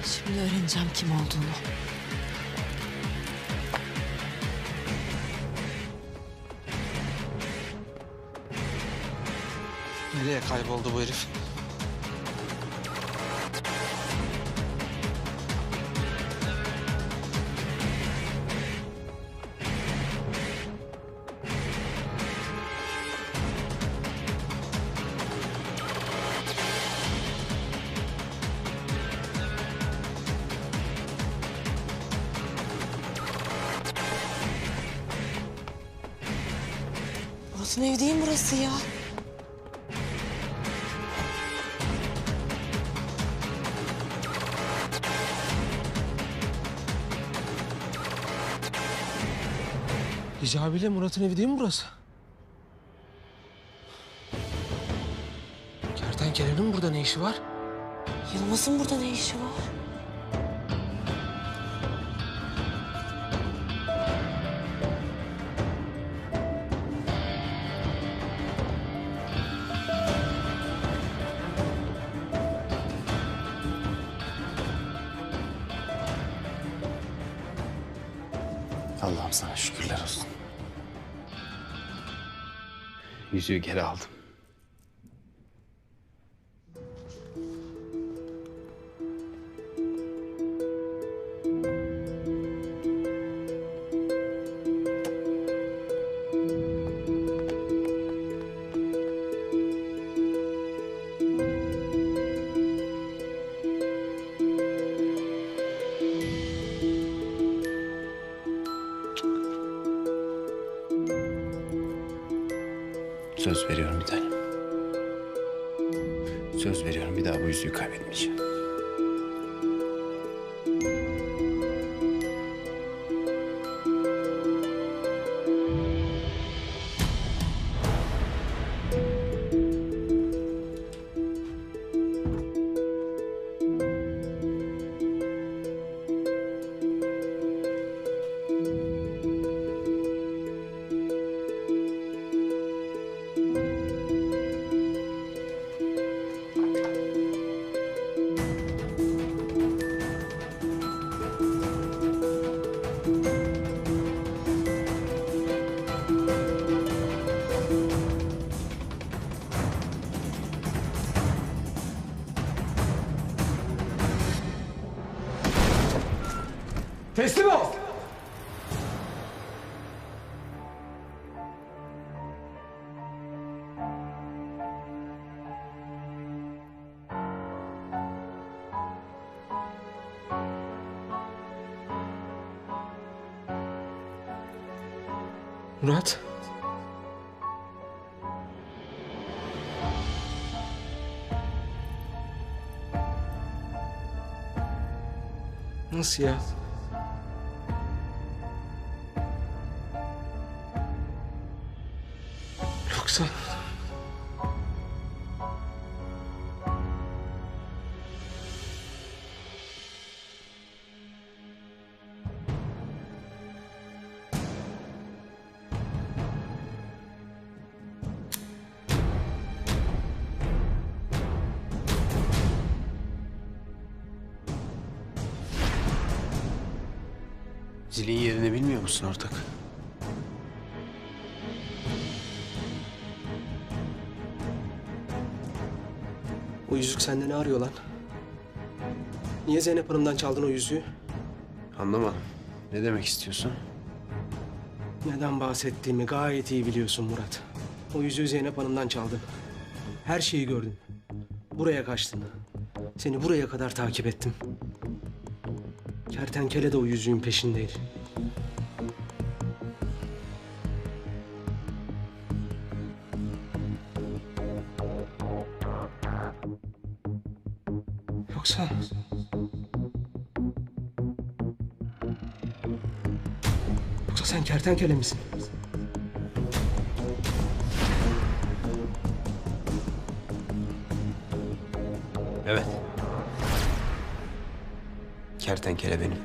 Şimdi öğreneceğim kim olduğunu. Nereye kayboldu bu herif? Murat'ın evi değil mi burası ya? Hicabi ile Murat'ın evi değil mi burası? Kertenkelenin burada ne işi var? Yılmaz'ın burada ne işi var? Allah'ım sana şükürler olsun. Yüzüğü geri aldım. Söz veriyorum bir tanem. Söz veriyorum bir daha bu yüzüğü kaybetmeyeceğim. Teslim ol! Murat. Nasıl ya? Yoksa... Zilin yerini bilmiyor musun ortak? O yüzük sende ne arıyor lan? Niye Zeynep Hanım'dan çaldın o yüzüğü? Anlamadım. Ne demek istiyorsun? Neden bahsettiğimi gayet iyi biliyorsun Murat. O yüzüğü Zeynep Hanım'dan çaldın. Her şeyi gördüm. Buraya kaçtın. Seni buraya kadar takip ettim. Kertenkele de o yüzüğün peşindeydi. Yoksa... Yoksa sen kertenkele misin? Evet. Kertenkele benim.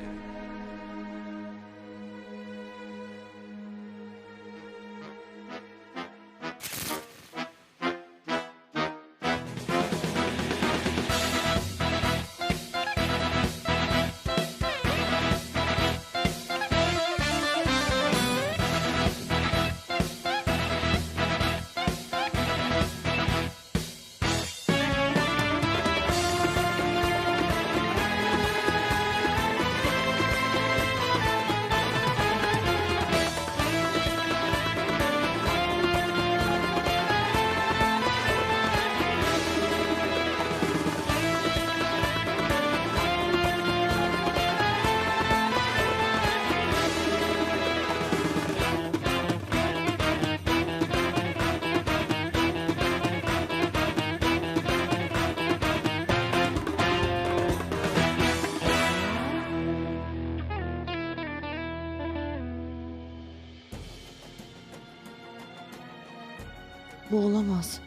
Bu olamaz.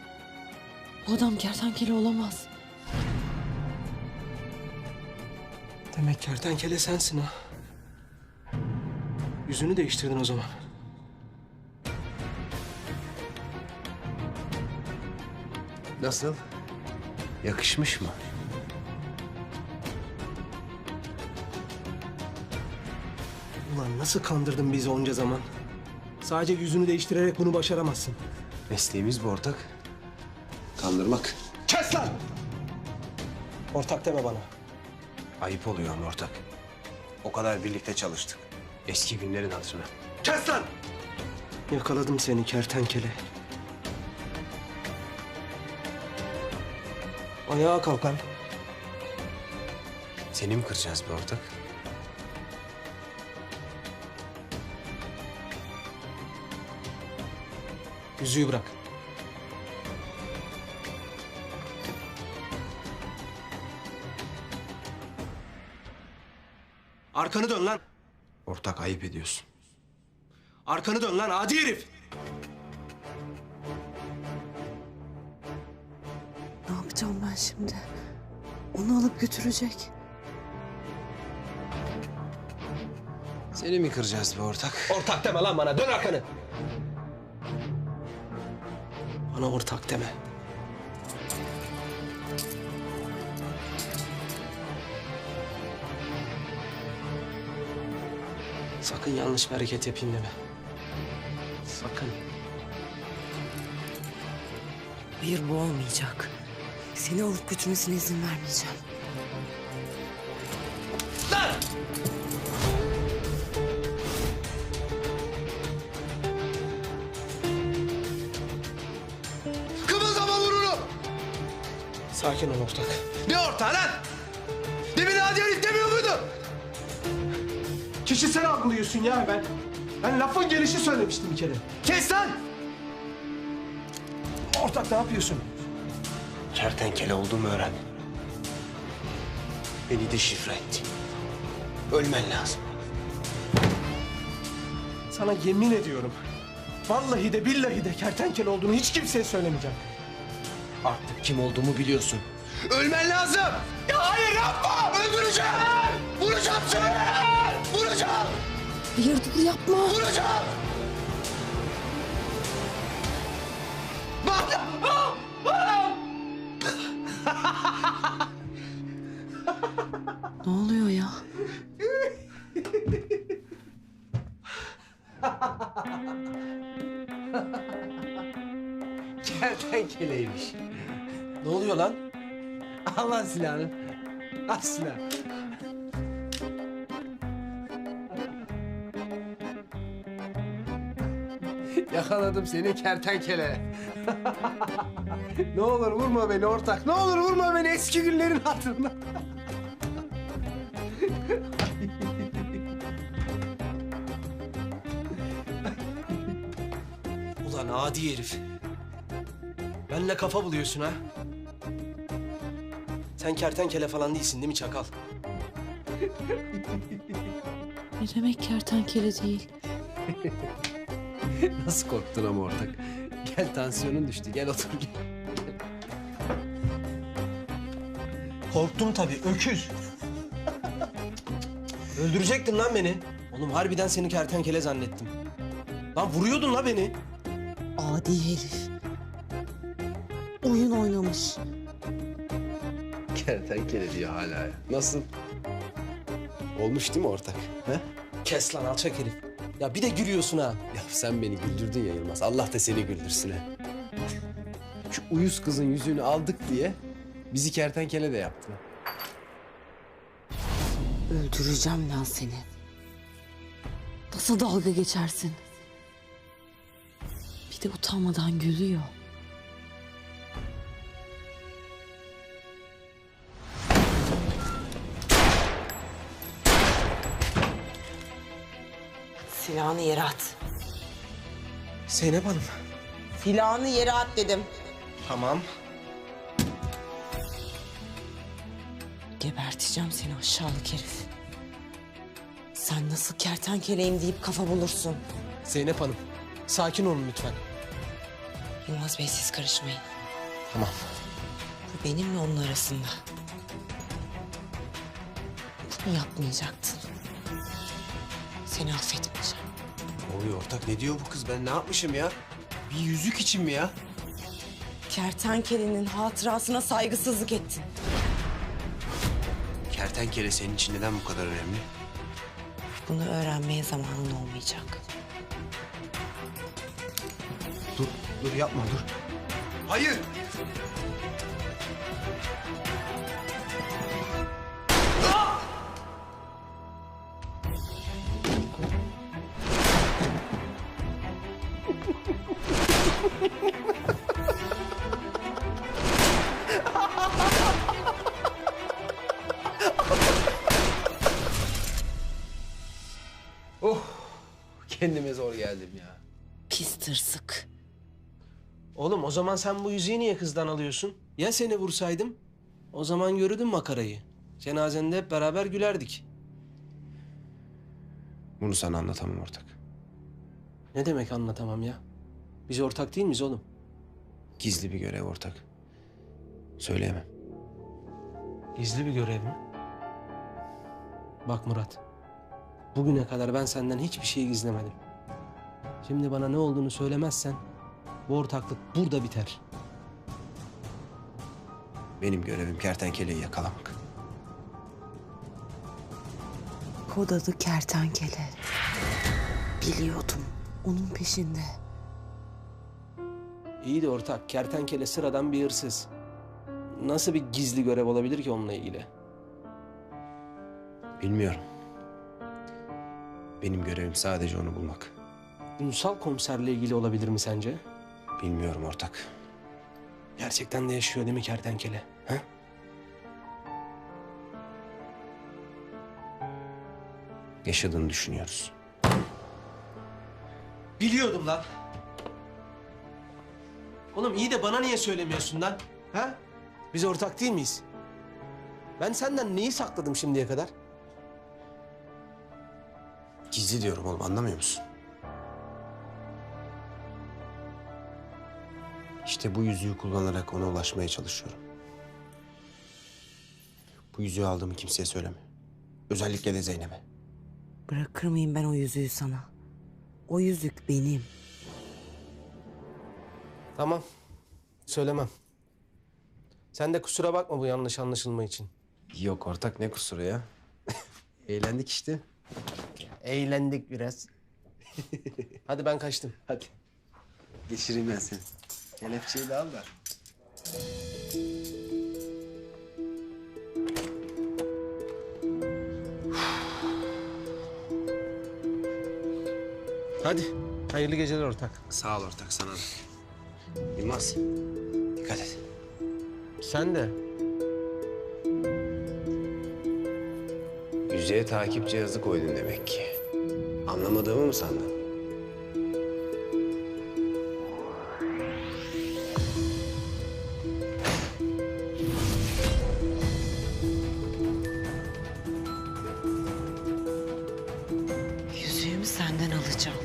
Bu adam kertenkele olamaz. Demek kertenkele sensin ha. Yüzünü değiştirdin o zaman. Nasıl? Yakışmış mı? Ulan nasıl kandırdın bizi onca zaman? Sadece yüzünü değiştirerek bunu başaramazsın. Mesleğimiz bu ortak. Kandırmak. Kes lan! Ortak deme bana. Ayıp oluyor ama ortak. O kadar birlikte çalıştık. Eski günlerin hatırına. Kes lan! Yakaladım seni kertenkele. Ayağa kalk lan. Seni mi kıracağız be ortak? Yüzüğü bırak. Arkanı dön lan. Ortak ayıp ediyorsun. Arkanı dön lan adi herif. Ne yapacağım ben şimdi? Onu alıp götürecek. Seni mi kıracağız be ortak? Ortak deme lan bana. Dön arkanı. Bana ortak deme. Sakın yanlış bir hareket yapayım deme. Sakın. Hayır, bu olmayacak. Seni alıp götürmesine izin vermeyeceğim. Kımıldama burnunu! Sakin ol ortak. Ne ortağı lan? Demin adi herif demiyor muydu? Kişisel algılıyorsun ya ben. Ben lafın gelişi söylemiştim bir kere. Kes lan! Ortak ne yapıyorsun? Kertenkele olduğumu öğren. Beni de şifre et. Ölmen lazım. Sana yemin ediyorum. Vallahi de billahi de kertenkele olduğunu hiç kimseye söylemeyeceğim. Artık kim olduğumu biliyorsun. Ölmen lazım! Ya hayır yapma! Öldüreceğim! Vuracağım seni! Vuracağım! Hayır, dur yapma. Vuracağım! Bak! Ne oluyor ya? Kertenkeleymiş. Ne oluyor lan? Al lan silahını. Asla. Yakaladım seni kertenkele. Ne olur vurma beni ortak. Ne olur vurma beni eski günlerin hatırına. Ulan adi herif. Benle kafa buluyorsun ha. Sen kertenkele falan değilsin değil mi çakal? Ne demek kertenkele değil? Nasıl korktun ama ortak? Gel tansiyonun düştü. Gel otur gel. Korktum tabii. Öküz. Öldürecektin lan beni. Oğlum harbiden seni kertenkele zannettim. Lan vuruyordun la beni. Adi herif. Oyun oynamış. Kertenkele diyor hala ya. Nasıl? Olmuş değil mi ortak? He? Kes lan alçak herif. Ya bir de gülüyorsun ha. Ya sen beni güldürdün ya Yılmaz. Allah da seni güldürsün ha. Şu uyuz kızın yüzüğünü aldık diye bizi kertenkele de yaptı. Öldüreceğim lan seni. Nasıl dalga geçersin? Bir de utanmadan gülüyor. Silahını yere at. Zeynep Hanım. Silahını yere at dedim. Tamam. Geberteceğim seni aşağılık herif. Sen nasıl kertenkeleyim deyip kafa bulursun. Zeynep Hanım. Sakin olun lütfen. Yılmaz Bey siz karışmayın. Tamam. Bu benimle onun arasında. Bunu yapmayacaktın. Seni affetmeyeceğim. Ne oluyor ortak? Ne diyor bu kız? Ben ne yapmışım ya? Bir yüzük için mi ya? Kertenkelenin hatırasına saygısızlık ettin. Kertenkele senin için neden bu kadar önemli? Bunu öğrenmeye zamanın olmayacak. Dur yapma dur. Hayır. Oh, kendime zor geldim ya. Pis tırsık. Oğlum o zaman sen bu yüzüğü niye kızdan alıyorsun? Ya seni vursaydım? O zaman görürdün makarayı. Cenazende hep beraber gülerdik. Bunu sana anlatamam ortak. Ne demek anlatamam ya? Biz ortak değil miyiz oğlum? Gizli bir görev ortak. Söyleyemem. Gizli bir görev mi? Bak Murat. Bugüne kadar ben senden hiçbir şey gizlemedim. Şimdi bana ne olduğunu söylemezsen bu ortaklık burada biter. Benim görevim kertenkeleyi yakalamak. Kod adı kertenkele. Biliyordum. Onun peşinde. İyi de ortak, kertenkele sıradan bir hırsız. Nasıl bir gizli görev olabilir ki onunla ilgili? Bilmiyorum. Benim görevim sadece onu bulmak. Ünsal komiserle ilgili olabilir mi sence? Bilmiyorum ortak. Gerçekten de yaşıyor değil mi kertenkele? Ha? Yaşadığını düşünüyoruz. Biliyordum lan. Oğlum iyi de bana niye söylemiyorsun lan? Ha? Biz ortak değil miyiz? Ben senden neyi sakladım şimdiye kadar? Gizli diyorum oğlum, anlamıyor musun? İşte bu yüzüğü kullanarak ona ulaşmaya çalışıyorum. Bu yüzüğü aldığımı kimseye söyleme. Özellikle de Zeynep'e. Bırakır mıyım ben o yüzüğü sana? O yüzük benim. Tamam. Söylemem. Sen de kusura bakma bu yanlış anlaşılma için. Yok ortak, ne kusuru ya? Eğlendik işte. Eğlendik biraz. Hadi ben kaçtım. Hadi. Geçireyim ben seni. Kelepçeyi de al da. Hadi. Hayırlı geceler ortak. Sağ ol ortak, sana da. Yılmaz, dikkat et. Sen de. Yüzeye takip cihazı koydun demek ki. Anlamadığımı mı sandın? Yüzüğümü senden alacağım.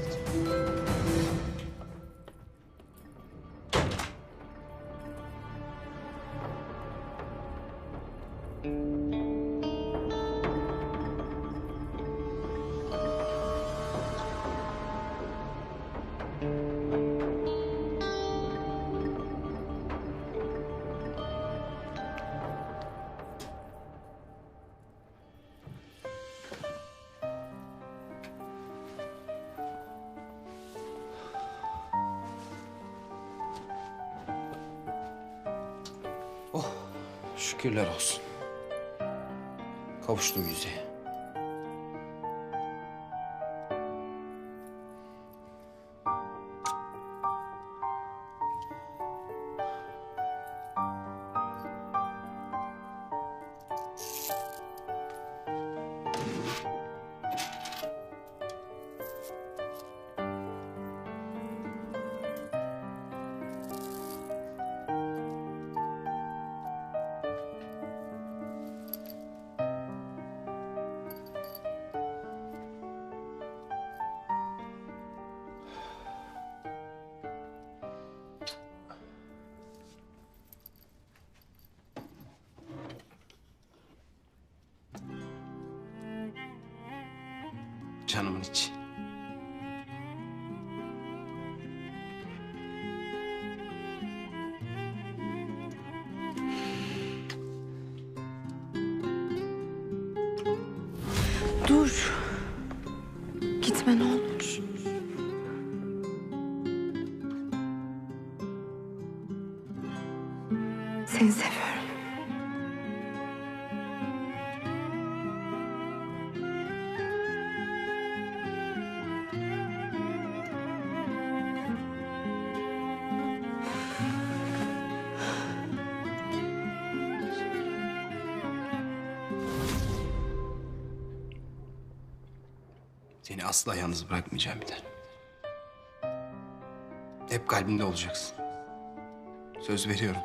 Şükürler olsun. Kavuştum yüzeye. Canımın içi. Dur. Gitme ne olur. Seni seviyorum. Seni asla yalnız bırakmayacağım bir tanem. Hep kalbimde olacaksın. Söz veriyorum.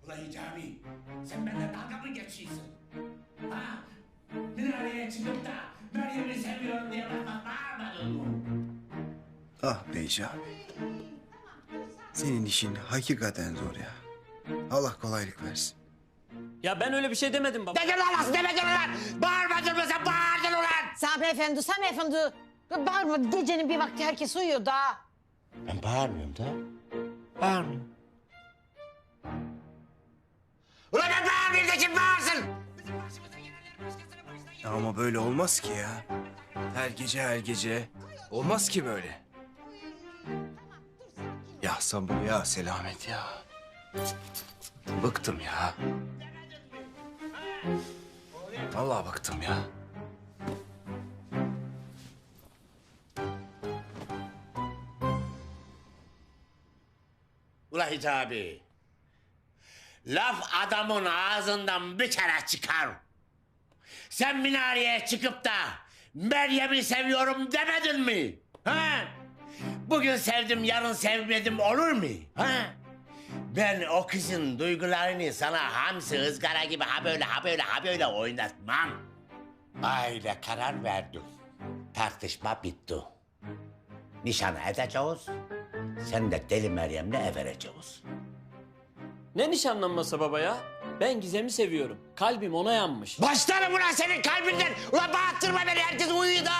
Ulan Hicabi, sen benimle dalga mı geçiyorsun? Ha? Minareye çıkıp da Meryem'i seviyorum diye bana bağırmadın mı? Ah Beyci abi. Senin işin hakikaten zor ya. Allah kolaylık versin. Ya ben öyle bir şey demedim baba. Dedin lan nasıl demedin ulan? Bağırmadın mı sen bağırdın ulan? Sabri Efendi, Sami Efendi. Bağırma, gecenin bir vakti herkes uyuyor da. Ben bağırmıyorum da. Bağırmıyorum. Ulan ben bağırmayayım da kim bağırsın? Ya ama böyle olmaz ki ya. Her gece her gece. Olmaz ki böyle. Ya sabır ya selamet ya. Bıktım ya. Vallahi bıktım ya. Ulan Hicabi. Laf adamın ağzından bir kere çıkar. Sen minareye çıkıp da Meryem'i seviyorum demedin mi? Ha? Bugün sevdim, yarın sevmedim olur mu? Ha? Ben o kızın duygularını sana hamsi ızgara gibi ha böyle ha böyle ha böyle oynatmam. Aile karar verdim. Tartışma bitti. Nişan edeceğiz. Sen de deli Meryem'le evereceğiz. Ne nişanlanması baba ya? Ben Gizem'i seviyorum. Kalbim ona yanmış. Başlarım ulan senin kalbinden. Ulan bağırttırma beni, herkes uyuyor da.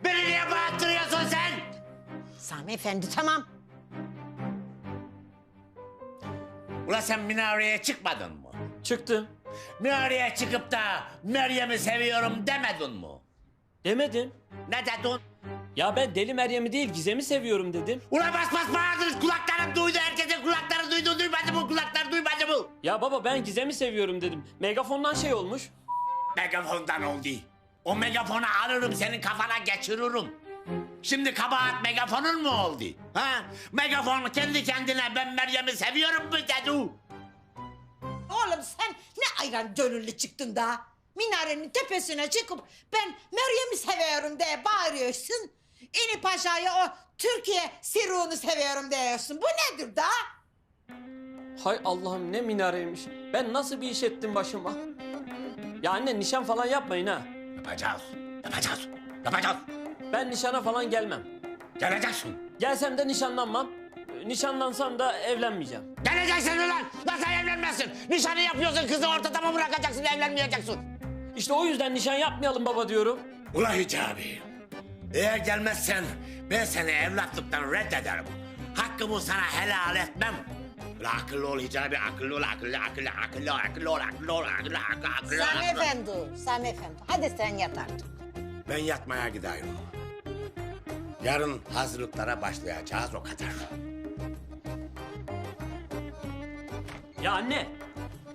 Beni niye bağırttırıyorsun sen? Sami Efendi tamam. Ulan sen minareye çıkmadın mı? Çıktım. Minareye çıkıp da Meryem'i seviyorum demedin mi? Demedim. Ne dedin? Ya ben deli Meryem'i değil Gizem'i seviyorum dedim. Ulan bas bas bağırdınız, kulaklarım duydu, herkesin kulakları duydu, duymadı mı? Kulaklar duymadı mı? Ya baba ben Gizem'i seviyorum dedim. Megafondan şey olmuş. Megafondan oldu. O megafonu alırım, senin kafana geçiririm. Şimdi kabahat megafonun mu oldu? Ha? Megafon kendi kendine ben Meryem'i seviyorum mu dedi? Oğlum sen ne ayran gönüllü çıktın da. Minarenin tepesine çıkıp ben Meryem'i seviyorum diye bağırıyorsun. İni Paşa'ya o Türkiye siruğunu seviyorum diyorsun. Bu nedir da? Hay Allah'ım ne minareymiş. Ben nasıl bir iş ettim başıma? Ya anne nişan falan yapmayın ha. Yapacağız, yapacağız, yapacağız. Ben nişana falan gelmem. Geleceksin. Gelsem de nişanlanmam. Nişanlansam da evlenmeyeceğim. Geleceksin ulan. Nasıl evlenmezsin? Nişanı yapıyorsun, kızı ortada mı bırakacaksın, evlenmeyeceksin? İşte o yüzden nişan yapmayalım baba diyorum. Ulan Hicabi, eğer gelmezsen ben seni evlatlıktan reddederim. Hakkımı sana helal etmem. Ulan akıllı ol Hicabi, akıllı ol, akıllı ol. Sami Efendi, Sami Efendi. Hadi sen yat artık. Ben yatmaya gidiyorum. Yarın hazırlıklara başlayacağız, o kadar. Ya anne.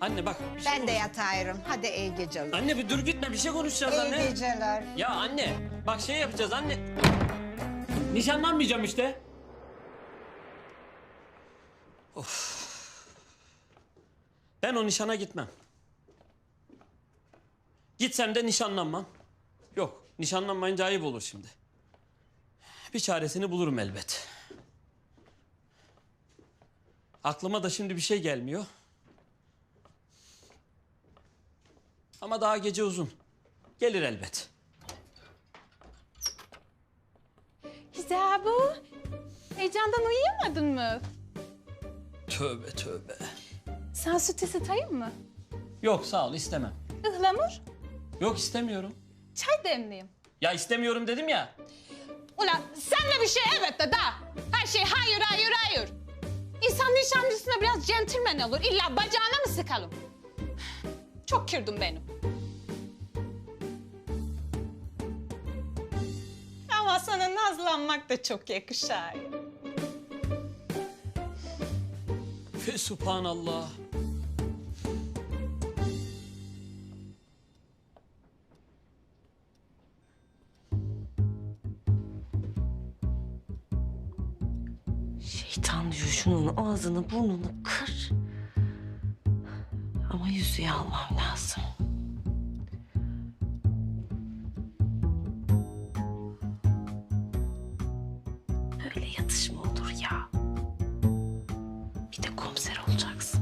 Anne bak. bir şey Ben de konuş- yatıyorum. Hadi iyi geceler. Anne bir dur gitme bir şey konuşacağız İyi anne. geceler. Ya anne bak şey yapacağız anne. Nişanlanmayacağım işte. Of. Ben o nişana gitmem. Gitsem de nişanlanmam. Yok nişanlanmayınca ayıp olur şimdi. Bir çaresini bulurum elbet. Aklıma da şimdi bir şey gelmiyor. Ama daha gece uzun. Gelir elbet. Hizabu, heyecandan uyuyamadın mı? Tövbe tövbe. Sen süt ısıtayım mı? Yok sağ ol istemem. Ihlamur, Yok istemiyorum. çay demleyeyim. Ya istemiyorum dedim ya. Ulan sen de bir şey evet de da. Her şey hayır, hayır, hayır. İnsan nişanlısına biraz centilmen olur. İlla bacağına mı sıkalım? Çok kırdım benim. Ama sana nazlanmak da çok yakışar. Fe subhanallah. Şeytan diyor şunun ağzını burnunu kır. Ama yüzüğü almam lazım. Öyle yatış mı olur ya? Bir de komiser olacaksın.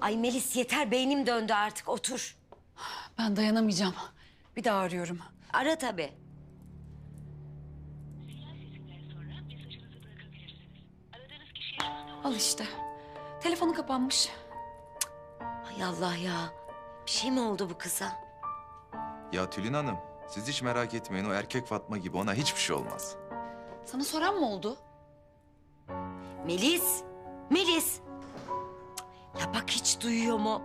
Ay Melis yeter beynim döndü artık otur. Ben dayanamayacağım. Bir daha arıyorum. Ara tabii. Al işte. Telefonu kapanmış. Hay Allah ya. Bir şey mi oldu bu kıza? Ya Tülin Hanım, siz hiç merak etmeyin. O erkek Fatma gibi ona hiçbir şey olmaz. Sana soran mı oldu? Melis. Melis. Cık, ya bak hiç duyuyor mu?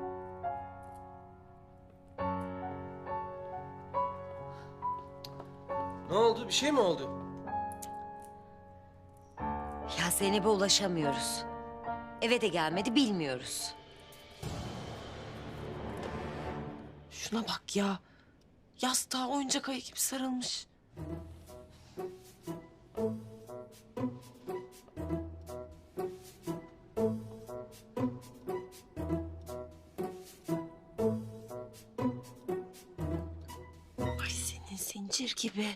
Ne oldu? Bir şey mi oldu? Zeynep'e ulaşamıyoruz. Eve de gelmedi, bilmiyoruz. Şuna bak ya. Yastığa oyuncak ayı gibi sarılmış. Ay senin zincir gibi.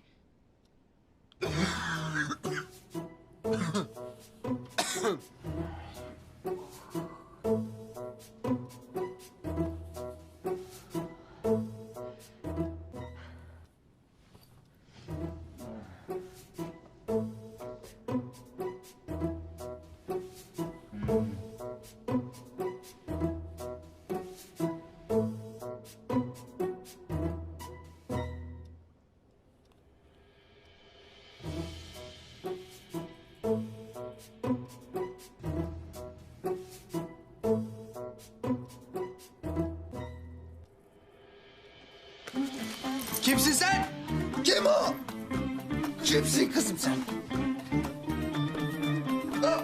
Kimsin sen? Kim o? Kimsin kızım sen? Lan!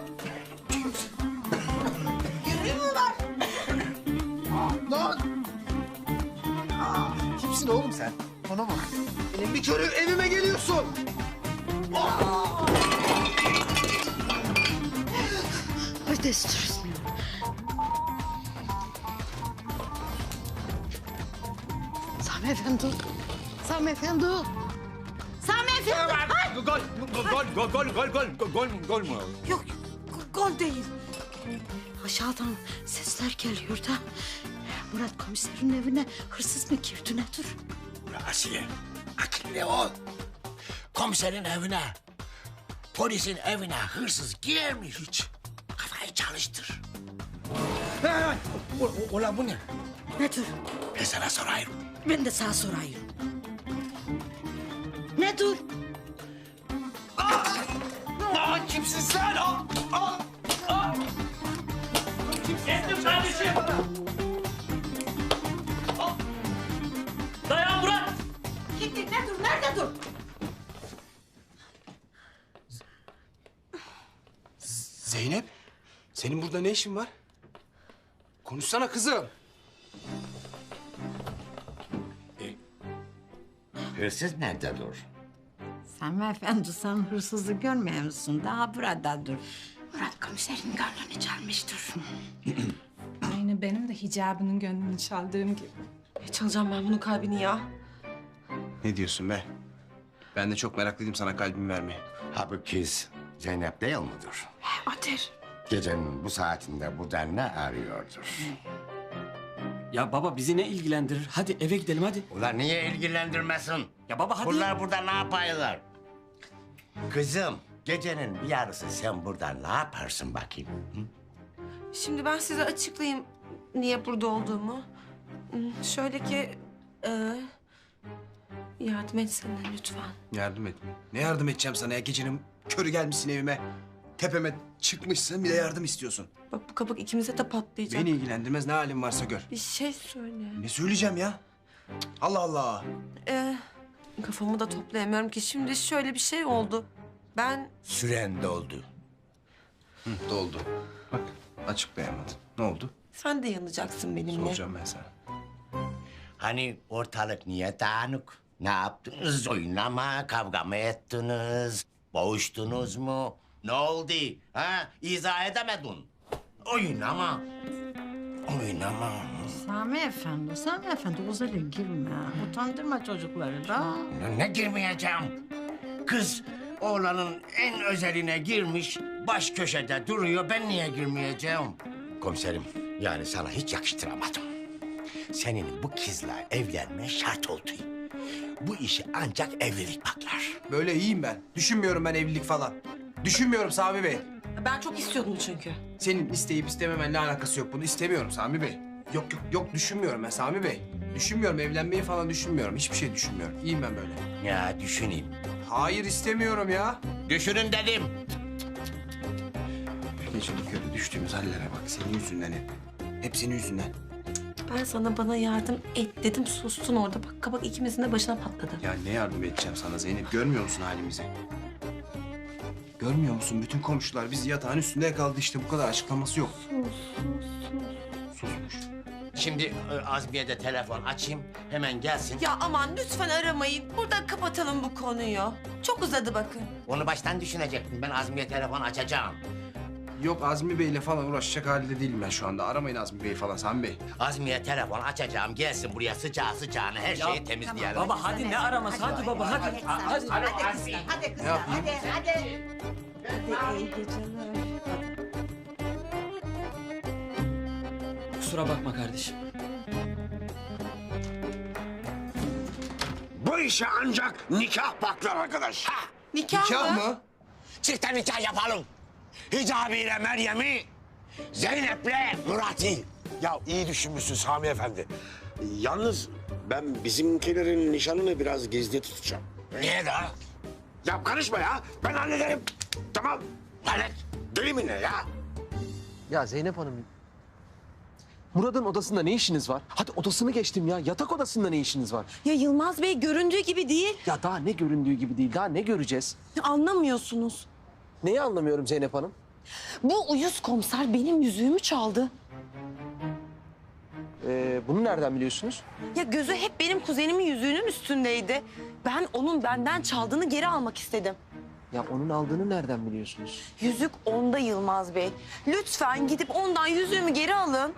Kimsin oğlum sen? Bana bak. Benim bir körü evime geliyorsun. Ay destur. Sami Efendi. Sami Efendi. Sami Efendi. Ay! Gol mü? Yok, gol değil. Aşağıdan sesler geliyor da... Murat komiserin evine hırsız mı girdi nedir? Asiye, akıllı ol. Komiserin evine, polisin evine hırsız girer mi hiç? Kafayı çalıştır. Ulan bu ne? Nedir? Ben sana sorayım. Ben de sana sorayım. Nedir? Kimsin sen? Kestim kardeşim. Dayan Murat. Gitti, nedir? Nerede dur? Zeynep, senin burada ne işin var? Konuşsana kızım. Hırsız nerede dur? Sami Efendi sen hırsızı görmüyor musun? Daha burada dur. Murat komiserin gönlünü çalmıştır. Aynı benim de hicabının gönlünü çaldığım gibi. Çalacağım ben bunun kalbini ya. Ne diyorsun be? Ben de çok meraklıydım sana kalbimi vermeye. Ha bu kız Zeynep değil midir? Ater. Gecenin bu saatinde burada ne arıyordur? Ya baba bizi ne ilgilendirir? Hadi eve gidelim hadi. Ulan niye ilgilendirmesin? Ya baba hadi. Bunlar burada ne yapıyorlar? Kızım, gecenin bir yarısı sen burada ne yaparsın bakayım? Hı? Şimdi ben size açıklayayım niye burada olduğumu. Şöyle ki... yardım etsene lütfen. Yardım et. Ne yardım edeceğim sana ya? Gecenin körü gelmişsin evime. Tepeme çıkmışsın bir de yardım istiyorsun. Bak bu kabak ikimize de patlayacak. Beni ilgilendirmez ne halin varsa gör. Bir şey söyle. Ne söyleyeceğim ya? Cık, Allah Allah. Kafamı da toplayamıyorum ki. Şimdi şöyle bir şey oldu. Ben Süren doldu. Hı, doldu. Bak açıklayamadın. Ne oldu? sen de yanacaksın benimle. Soracağım ben sana. Hani ortalık niye dağınık? Ne yaptınız? Oynama, kavga mı ettiniz? Boğuştunuz mu? Ne oldu? Ha? İzah edemedin. Oynama. Oynama. Sami Efendi uzaya girme. Utandırma çocukları da. Ne girmeyeceğim? Kız oğlanın en özeline girmiş, baş köşede duruyor. Ben niye girmeyeceğim? Komiserim, yani sana hiç yakıştıramadım. Senin bu kızla evlenme şart oldu. Bu işi ancak evlilik patlar. Böyle iyiyim ben. Düşünmüyorum ben evlilik falan. Düşünmüyorum Sami Bey. Ben çok istiyordum çünkü. Senin isteyip istememenle alakası yok. Bunu istemiyorum Sami Bey. Yok düşünmüyorum ben Sami Bey. Düşünmüyorum evlenmeyi falan düşünmüyorum. Hiçbir şey düşünmüyorum. İyiyim ben böyle. Ya düşüneyim. Hayır istemiyorum ya. Düşünün dedim. Gecenin körü düştüğümüz hallere bak. Senin yüzünden hep. Hep senin yüzünden. Ben sana bana yardım et dedim sustun orada. Bak kabak ikimizin de başına patladı. Ya ne yardım edeceğim sana Zeynep? Görmüyor musun halimizi? Görmüyor musun? Bütün komşular bizi yatağın üstünde yakaladı işte. Bu kadar açıklaması yok. Susmuş. Şimdi Azmi'ye de telefon açayım. Hemen gelsin. Ya aman lütfen aramayın. Burada kapatalım bu konuyu. Çok uzadı bakın. Onu baştan düşünecektim. Ben Azmi'ye telefon açacağım. Yok Azmi Bey'le falan uğraşacak halde değilim ben şu anda. Aramayın Azmi Bey falan Sami Bey. Azmi'ye telefon açacağım. Gelsin buraya sıcağı sıcağına her şeyi temizleyelim. Baba hadi ne araması? Hadi baba hadi. Hadi. Alo Hadi Azmi. kızlar, hadi Ne kızlar, yapayım? hadi. Kusura bakma kardeşim. Bu işe ancak nikah baklar arkadaş. Ha, Nikah mı? çifte nikah yapalım. Hicabi ile Meryem'i, Zeynep'le Murat'ı. Ya iyi düşünmüşsün Sami Efendi. Yalnız ben bizimkilerin nişanını biraz gizli tutacağım. Niye de? Ya karışma ya. Ben hallederim. Tamam. Hallet. Deli mi ne ya? Ya Zeynep Hanım, Murat'ın odasında ne işiniz var? Hadi odasını geçtim ya. Yatak odasında ne işiniz var? Ya Yılmaz Bey göründüğü gibi değil. Ya daha ne göründüğü gibi değil. Daha ne göreceğiz? Anlamıyorsunuz. Neyi anlamıyorum Zeynep Hanım? Bu uyuz komiser benim yüzüğümü çaldı. Bunu nereden biliyorsunuz? Ya gözü hep benim kuzenimin yüzüğünün üstündeydi. Ben onun benden çaldığını geri almak istedim. Ya onun aldığını nereden biliyorsunuz? Yüzük onda Yılmaz Bey. Lütfen gidip ondan yüzüğümü geri alın.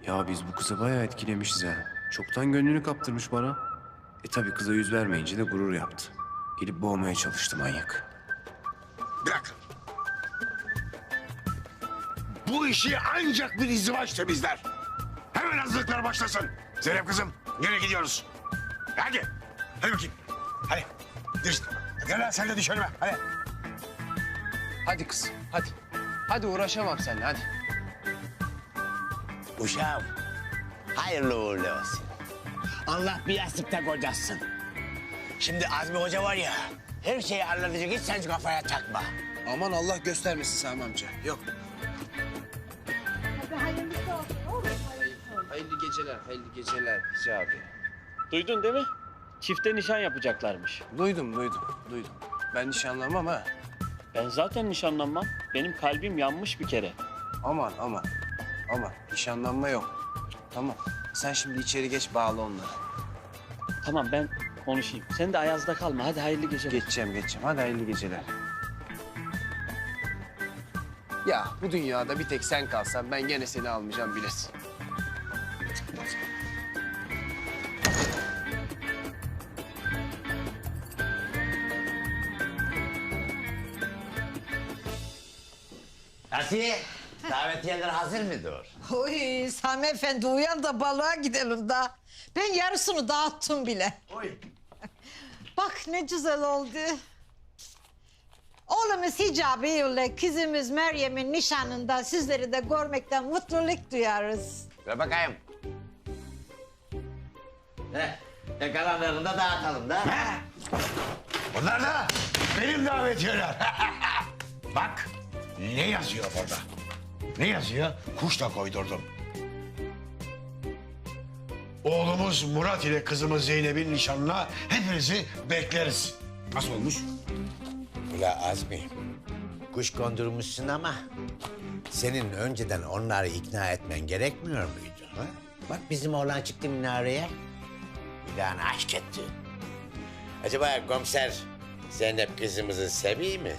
Ya biz bu kıza bayağı etkilemişiz ha. Çoktan gönlünü kaptırmış bana. Tabii kıza yüz vermeyince de gurur yaptı. Gelip boğmaya çalıştı manyak. Bırak. Bu işi ancak bir izdivaç temizler. Hemen hazırlıklar başlasın. Zeynep kızım, nereye gidiyoruz? Hadi. Hadi bakayım. Hadi. Düş. Gel lan sen de düş önüme. Hadi. Hadi kız, hadi. Hadi uğraşamam seninle, hadi. Uşağım, hayırlı uğurlu olsun. Allah bir yastıkta kocasın. Şimdi Azmi Hoca var ya, her şeyi halledecek, hiç sen kafaya takma. Aman Allah göstermesin Sami amca. Yok. Hayırlı geceler, hayırlı geceler Hicabi. Duydun değil mi? Çifte nişan yapacaklarmış. Duydum. Ben nişanlanmam ha. Ben zaten nişanlanmam. Benim kalbim yanmış bir kere. Aman. Nişanlanma yok. Tamam. Sen şimdi içeri geç bağla onları. Tamam ben konuşayım. Sen de Ayaz'da kalma. Hadi hayırlı geceler. Geçeceğim. Hadi hayırlı geceler. Ya bu dünyada bir tek sen kalsan ben gene seni almayacağım bilesin. Asiye, davetiyeler hazır mıdır? Oy Sami Efendi uyan da balığa gidelim daha. Ben yarısını dağıttım bile. Oy. Bak ne güzel oldu. Oğlumuz Hicabi ile kızımız Meryem'in nişanında sizleri de görmekten mutluluk duyarız. Ver bakayım. Kalanlarını da dağıtalım da. Bunlar da benim davetiyeler. Bak, ne yazıyor burada? Ne yazıyor? Kuş da koydurdum. Oğlumuz Murat ile kızımız Zeynep'in nişanına hepinizi bekleriz. Nasıl olmuş? Ula Azmi, kuş kondurmuşsun ama senin önceden onları ikna etmen gerekmiyor muydu? Ha? Bak bizim oğlan çıktı minareye, ilahını aşk etti. Acaba komiser Zeynep kızımızı seviyor mi?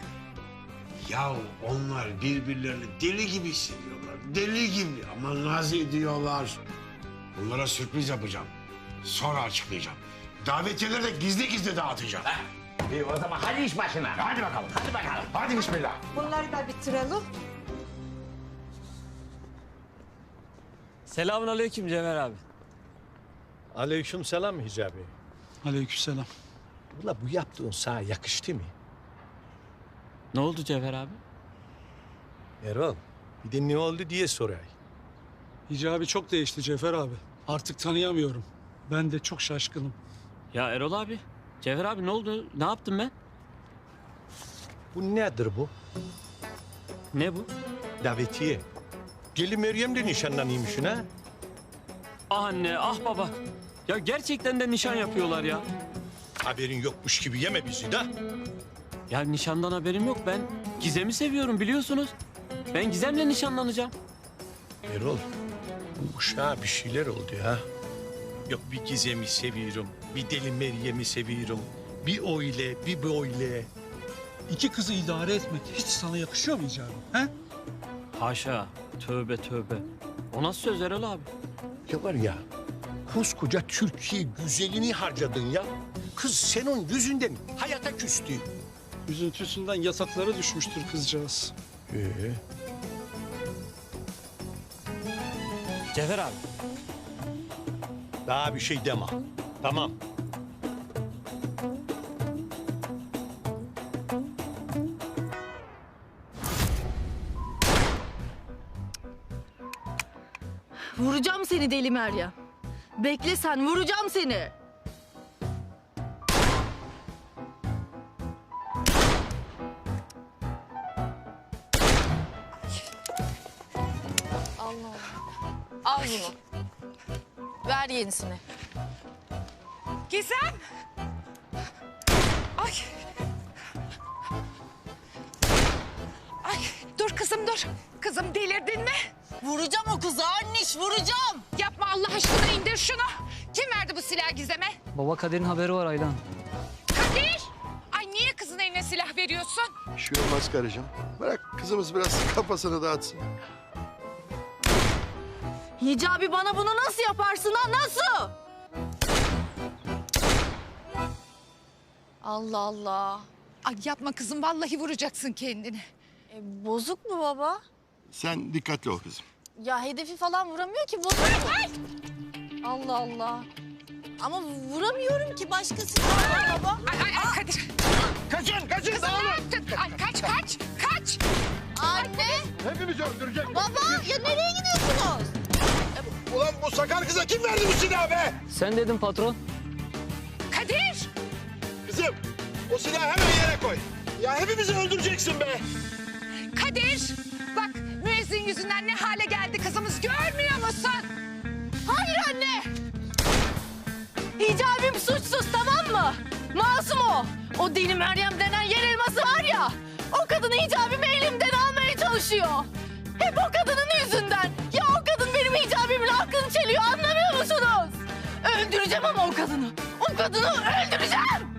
Ya onlar birbirlerini deli gibi seviyorlar. Deli gibi ama naz ediyorlar. Bunlara sürpriz yapacağım. Sonra açıklayacağım. Davetiyeleri de gizli gizli dağıtacağım. İyi o zaman hadi iş başına. Hadi bakalım. Hadi bakalım. Hadi bismillah. Bunları da bitirelim. Selamünaleyküm Cevher abi. Aleykümselam Hicabi. Aleykümselam. Ula bu yaptığın sana yakıştı mı? Ne oldu Cevher abi? Erol, bir de ne oldu diye sorayım. Hicabi çok değişti Cefer abi. Artık tanıyamıyorum. Ben de çok şaşkınım. Ya Erol abi, Cevher abi ne oldu? Ne yaptım ben? Bu nedir bu? Ne bu? Davetiye. Gelin Meryem de nişanlanıymışsın ha? Ah anne, ah baba. Ya gerçekten de nişan yapıyorlar ya. Haberin yokmuş gibi yeme bizi de. Ya nişandan haberim yok. Ben Gizem'i seviyorum biliyorsunuz. Ben Gizem'le nişanlanacağım. Erol, bu uşağa bir şeyler oldu ya. Yok bir Gizem'i seviyorum, bir deli Meryem'i seviyorum. Bir öyle, bir böyle. İki kızı idare etmek hiç sana yakışıyor mu Hicabi? He? Haşa. Tövbe tövbe. O nasıl söz Erol abi? Ya var ya, koskoca Türkiye güzelini harcadın ya. Kız senin yüzünden hayata küstü. Üzüntüsünden yataklara düşmüştür kızcağız. Cevher abi. Daha bir şey deme. Tamam. Vuracağım seni deli Meryem. Bekle sen, vuracağım seni. Allah Allah. Al bunu. Ver yenisini. Gizem! Ay! Ay dur kızım dur. Kızım delirdin mi? Vuracağım o kızı anneş, vuracağım. Yapma Allah aşkına indir şunu. Kim verdi bu silahı Gizem'e? Baba Kadir'in haberi var Aydan. Kadir! Ay niye kızın eline silah veriyorsun? Bir şey olmaz karıcığım. Bırak kızımız biraz kafasını dağıtsın. Hicabi bana bunu nasıl yaparsın ha, nasıl? Allah Allah. Ay yapma kızım vallahi vuracaksın kendini. Bozuk mu baba? Sen dikkatli ol kızım. Ya hedefi falan vuramıyor ki, bozuk mu? Allah Allah. Ama vuramıyorum ki, başkası var baba. Ay Kadir. Kaçın, kaçın, Kızım ne yaptın? Ay kaç. Anne. Hepimizi öldürecek. Baba ya nereye gidiyorsunuz? Ulan bu sakar kıza kim verdi bu silahı be? Sen dedin patron. Kadir! Kızım, o silahı hemen yere koy. Ya hepimizi öldüreceksin be. Kadir! Bak müezzin yüzünden ne hale geldi kızımız görmüyor musun? Hayır anne. Hicabim suçsuz, tamam mı? Masum o. O deli Meryem denen yer elması var ya. O kadını hicabimi elimden almaya çalışıyor. Hep o kadının yüzünden. Ya o kadın benim hicabimin hakkını çeliyor, anlamıyor musunuz? Öldüreceğim ama o kadını. O kadını öldüreceğim.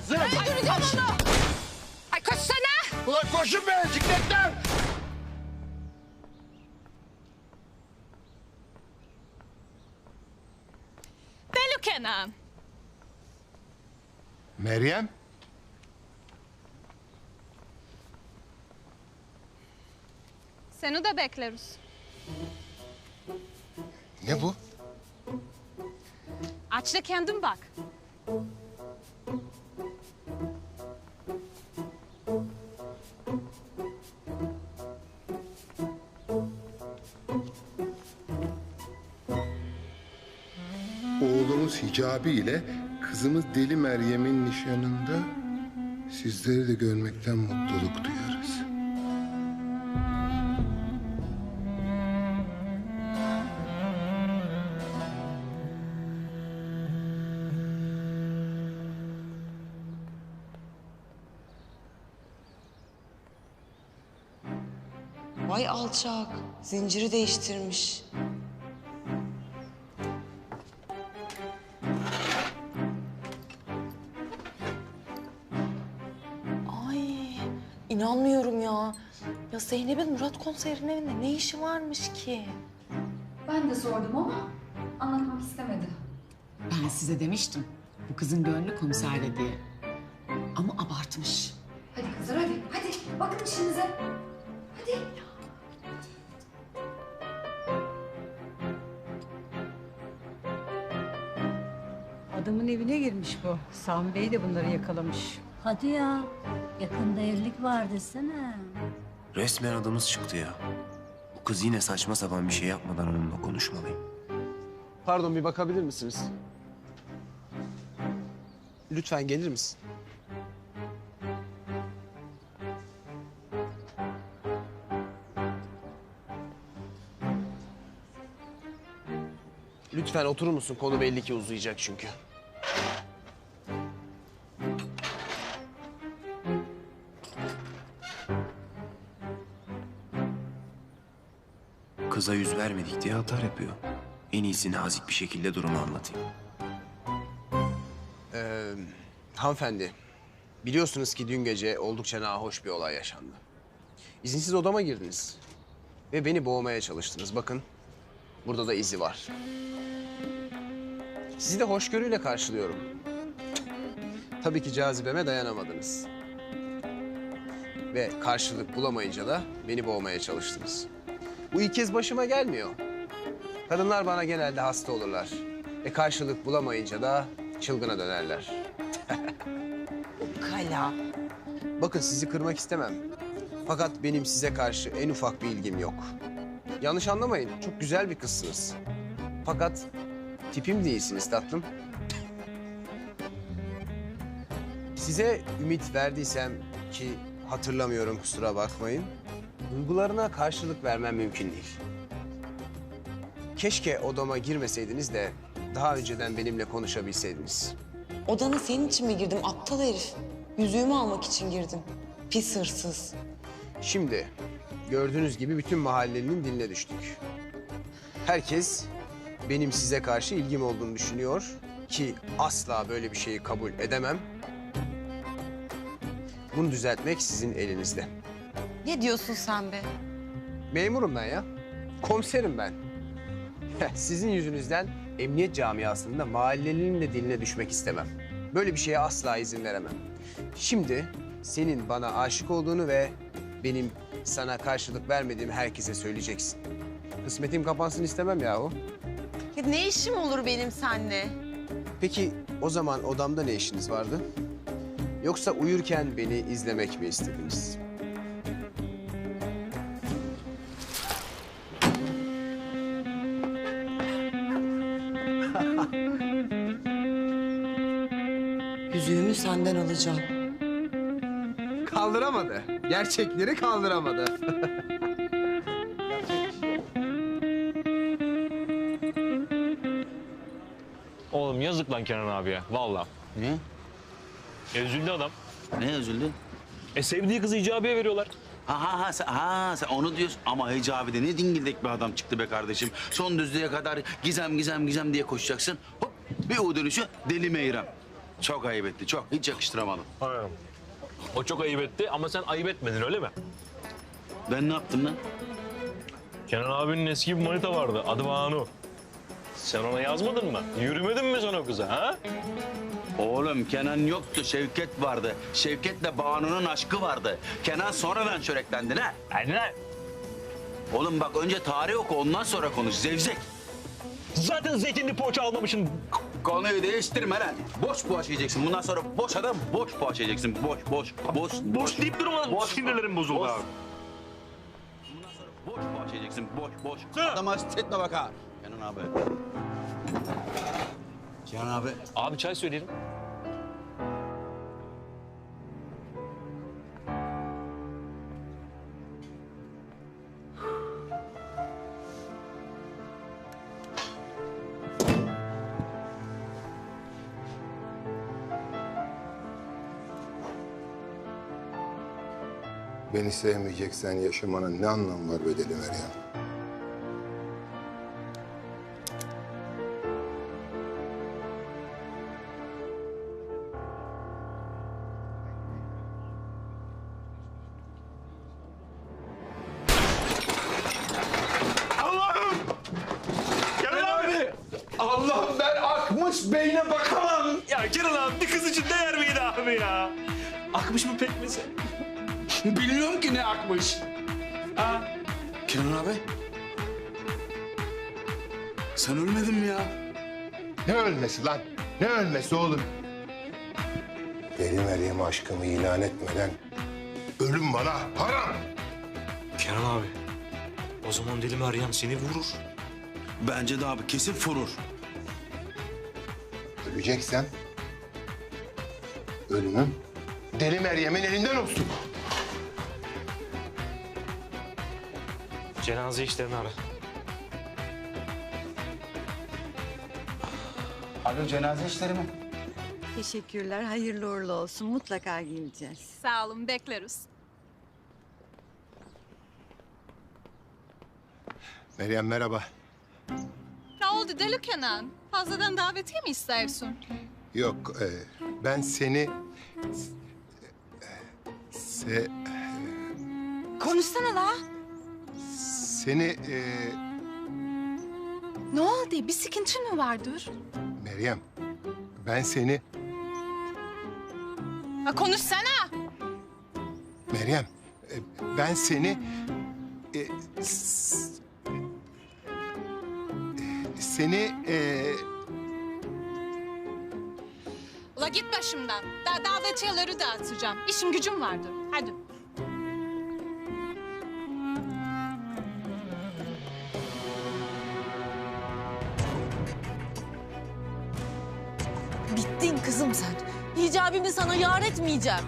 Öldüreceğim onu. Ay koşsana. Ulan koşun be cikletler. Deli Kenan. Meryem. Seni de bekleriz. Ne bu? Aç da kendin bak. Oğlumuz Hicabi ile kızımız Deli Meryem'in nişanında sizleri de görmekten mutluluk duyarız. Vay alçak. Zinciri değiştirmiş. Ay inanmıyorum ya. Ya Zeynep'in Murat komiserin evinde ne işi varmış ki? Ben de sordum ama anlatmak istemedi. Ben size demiştim. Bu kızın gönlü komiserde diye. Ama abartmış. Hadi kızlar hadi. Hadi bakın işinize. Hadi. Adamın evine girmiş bu. Sami Bey de bunları yakalamış. Hadi ya. Yakında evlilik var desene. Resmen adımız çıktı ya. Bu kız yine saçma sapan bir şey yapmadan onunla konuşmalıyım. Pardon bir bakabilir misiniz? Lütfen gelir misin? Lütfen oturur musun? Konu belli ki uzayacak çünkü. kıza yüz vermedik diye hata yapıyor. En iyisi nazik bir şekilde durumu anlatayım. Hanımefendi, biliyorsunuz ki dün gece oldukça nahoş bir olay yaşandı. İzinsiz odama girdiniz ve beni boğmaya çalıştınız. Bakın, burada da izi var. Sizi de hoşgörüyle karşılıyorum. Tabii ki cazibeme dayanamadınız. Ve karşılık bulamayınca da beni boğmaya çalıştınız. Bu ilk kez başıma gelmiyor. Kadınlar bana genelde hasta olurlar. Ve karşılık bulamayınca da çılgına dönerler. Ukala. Bakın sizi kırmak istemem. Fakat benim size karşı en ufak bir ilgim yok. Yanlış anlamayın, çok güzel bir kızsınız. Fakat tipim değilsiniz tatlım. Size ümit verdiysem ki hatırlamıyorum, kusura bakmayın. Duygularına karşılık vermem mümkün değil. Keşke odama girmeseydiniz de daha önceden benimle konuşabilseydiniz. Odana senin için mi girdim aptal herif? Yüzüğümü almak için girdim. Pis hırsız. Şimdi gördüğünüz gibi bütün mahallenin diline düştük. Herkes benim size karşı ilgim olduğunu düşünüyor ki asla böyle bir şeyi kabul edemem. Bunu düzeltmek sizin elinizde. Ne diyorsun sen be? Memurum ben ya. Komiserim ben. Sizin yüzünüzden emniyet camiasında mahallenin de diline düşmek istemem. Böyle bir şeye asla izin veremem. Şimdi senin bana aşık olduğunu ve benim sana karşılık vermediğimi herkese söyleyeceksin. Kısmetim kapansın istemem yahu. Ya ne işim olur benim seninle? Peki o zaman odamda ne işiniz vardı? Yoksa uyurken beni izlemek mi istediniz? Yüzüğümü senden alacağım. Kaldıramadı. Gerçekleri kaldıramadı. Oğlum yazık lan Kenan abiye. Vallahi. Ne? Üzüldü adam. Ne üzüldü? Sevdiği kızı Hicabi'ye veriyorlar. Sen onu diyorsun. Ama Hicabi de ne dingildek bir adam çıktı be kardeşim. Son düzlüğe kadar gizem diye koşacaksın. Hop bir o dönüşü deli meyrem. Çok ayıp etti, çok. Hiç yakıştıramadım. Aynen. O çok ayıp etti ama sen ayıp etmedin öyle mi? Ben ne yaptım lan? Kenan abinin eski bir manita vardı. Adı Banu. Sen ona yazmadın mı? Yürümedin mi sen o kıza ha? Oğlum Kenan yoktu, Şevket vardı. Şevket'le Banu'nun aşkı vardı. Kenan sonradan çöreklendi ne? Aynen. Oğlum bak önce tarih oku, ondan sonra konuş. Zevzek. Zaten zeytinli poğaça almamışsın. Konuyu değiştirme lan. Boş poğaça yiyeceksin. Bundan sonra boş adam boş poğaça yiyeceksin. Boş deyip durma. Boş. Sinirlerim bozuldu Boş. abi. Bundan sonra boş poğaça yiyeceksin. Boş. Adama hasta etme bak ha. Kenan abi. Kenan abi. Abi çay söyleyelim. Beni sevmeyeceksen yaşamanın ne anlamı var be deli Meryem? Allah'ım! Kenan abi! Allah'ım ben akmış beyne bakamam. Ya Kenan abi bir kız için değer miydi abi ya? Akmış mı pekmezi? Bilmiyorum ki ne akmış. Kenan abi. Sen ölmedin mi ya? Ne ölmesi lan? Ne ölmesi oğlum? Deli Meryem'e aşkımı ilan etmeden ölüm bana haram. Kenan abi, o zaman Deli Meryem seni vurur. Bence de abi kesin vurur. Öleceksem ölümüm Deli Meryem'in elinden olsun. Cenaze işlerini ara. Alo cenaze işleri mi? Teşekkürler. Hayırlı uğurlu olsun. Mutlaka geleceğiz. Sağ olun, bekleriz. Meryem merhaba. Ne oldu Deli Kenan? Fazladan davetiye mi istersin? Yok, ben seni... Konuşsana la. Seni... Ne oldu? Bir sıkıntın mı vardır? Meryem, ben seni... Ha, konuşsana. Meryem, ben seni... seni... Ula git başımdan. Daha davetiyeleri dağıtacağım. İşim gücüm vardır. Hadi. Bittin kızım sen. Hicabimi sana yar etmeyeceğim.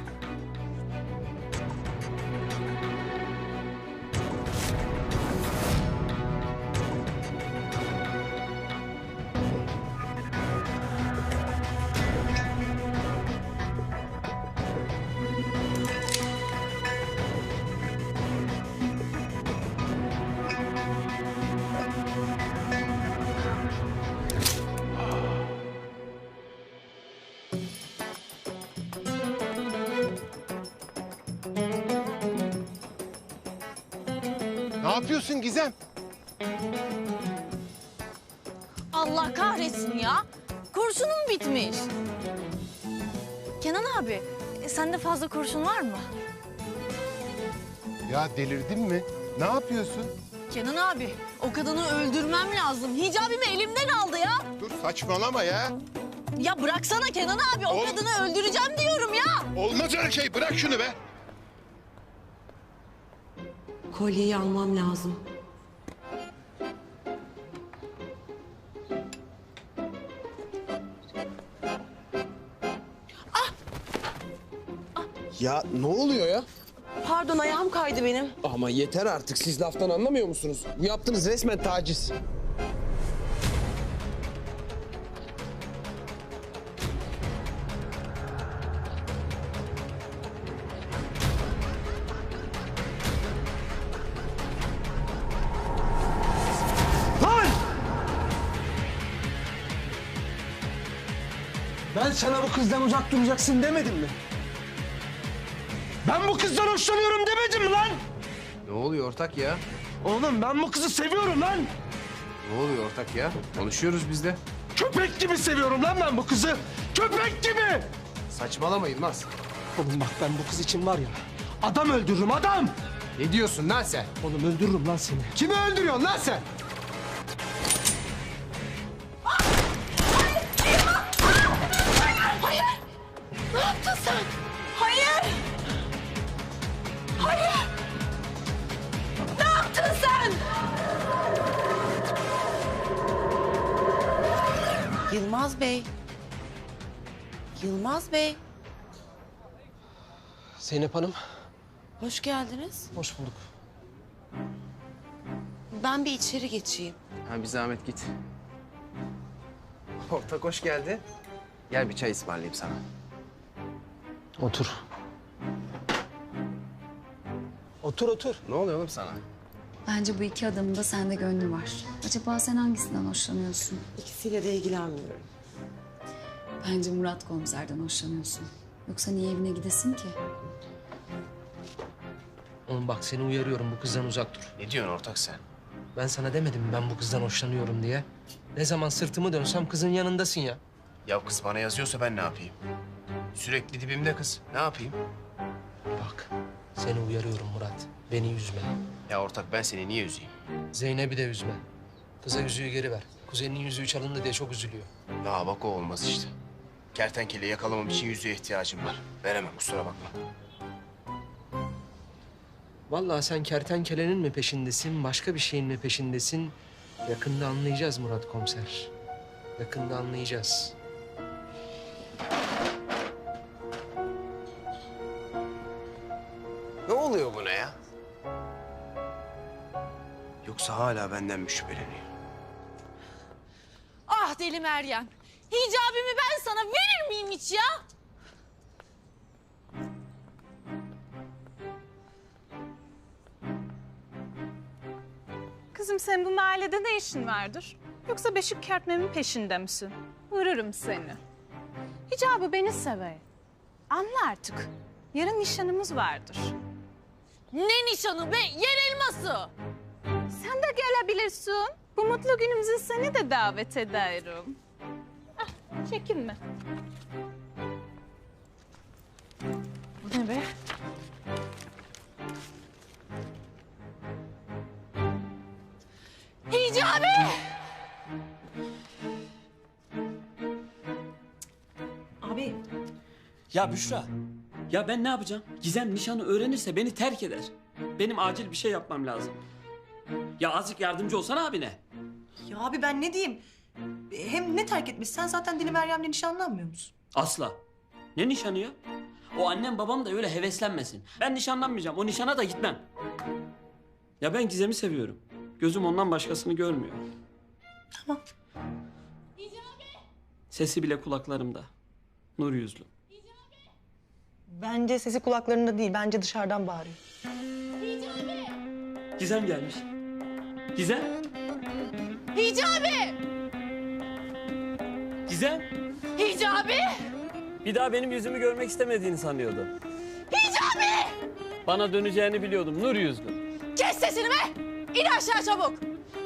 Ne yapıyorsun Gizem? Allah kahretsin ya. Kurşunum bitmiş. Kenan abi, sende fazla kurşun var mı? Ya delirdin mi? Ne yapıyorsun? Kenan abi, o kadını öldürmem lazım. Hicabimi elimden aldı ya. Dur saçmalama ya. Ya bıraksana Kenan abi, o kadını öldüreceğim diyorum ya. Olmaz öyle şey, bırak şunu be. Kolyeyi almam lazım. Ya ne oluyor ya? Pardon, ayağım kaydı benim. Ama yeter artık. Siz laftan anlamıyor musunuz? Bu yaptığınız resmen taciz. Lan! Ben sana bu kızdan uzak duracaksın demedim mi? Ben bu kızdan hoşlanıyorum demedim mi lan? Ne oluyor ortak ya? Oğlum ben bu kızı seviyorum lan. Ne oluyor ortak ya? Konuşuyoruz biz de. Köpek gibi seviyorum lan ben bu kızı. Köpek gibi. Saçmalama Yılmaz. Oğlum bak ben bu kız için var ya adam öldürürüm adam. Ne diyorsun lan sen? Oğlum öldürürüm lan seni. Kimi öldürüyorsun lan sen? Hayır! Ne yaptın sen? Hayır! Hayır! Ne yaptın sen? Yılmaz Bey. Yılmaz Bey. Zeynep Hanım. Hoş geldiniz. Hoş bulduk. Ben bir içeri geçeyim. Ha bir zahmet git. Ortak hoş geldin. Gel bir çay ısmarlayayım sana. Otur. Otur otur. Ne oluyor oğlum sana? Bence bu iki adamın da sende gönlü var. Acaba sen hangisinden hoşlanıyorsun? İkisiyle de ilgilenmiyorum. Bence Murat komiserden hoşlanıyorsun. Yoksa niye evine gidesin ki? Oğlum bak seni uyarıyorum, bu kızdan uzak dur. Ne diyorsun ortak sen? Ben sana demedim mi ben bu kızdan hoşlanıyorum diye? Ne zaman sırtımı dönsem kızın yanındasın ya. Ya kız bana yazıyorsa ben ne yapayım? Sürekli dibimde kız. Ne yapayım? Bak seni uyarıyorum Murat. Beni üzme. Ya ortak ben seni niye üzeyim? Zeynep'i de üzme. Kıza yüzüğü geri ver. Kuzeninin yüzüğü çalındı diye çok üzülüyor. Ya bak o olmaz işte. Kertenkele yakalamam için yüzüğe ihtiyacım var. Veremem kusura bakma. Vallahi sen kertenkelenin mi peşindesin, başka bir şeyin mi peşindesin? Yakında anlayacağız Murat komiser. Yakında anlayacağız. Ne oluyor buna ya? Yoksa hala benden mi şüpheleniyor? Ah deli Meryem. Hicabimi ben sana verir miyim hiç ya? Kız kızım sen bu mahallede ne işin vardır? Yoksa beşik kertmemin peşinde misin? Vururum seni. Hicabi beni sever. Anla artık. Yarın nişanımız vardır. Ne nişanı be? Yer elması. Sen de gelebilirsin. Bu mutlu günümüze seni de davet ederim. Ah, çekinme. Bu ne be? Hicabi! Abi. Ya Büşra. Ya ben ne yapacağım? Gizem nişanı öğrenirse beni terk eder. Benim acil bir şey yapmam lazım. Ya azıcık yardımcı olsana abine. Ya abi ben ne diyeyim? Hem ne terk etmiş? Sen zaten Deli Meryem'le nişanlanmıyor musun? Asla. Ne nişanı ya? O annem babam da öyle heveslenmesin. Ben nişanlanmayacağım. O nişana da gitmem. Ya ben Gizem'i seviyorum. Gözüm ondan başkasını görmüyor. Tamam. Sesi bile kulaklarımda. Nur yüzlü. Bence sesi kulaklarında değil. Bence dışarıdan bağırıyor. Gizem gelmiş. Gizem. Hicabi! Gizem. Hicabi! Bir daha benim yüzümü görmek istemediğini sanıyordum. Hicabi! Bana döneceğini biliyordum. Nur yüzlü. Kes sesini be! İn aşağı çabuk!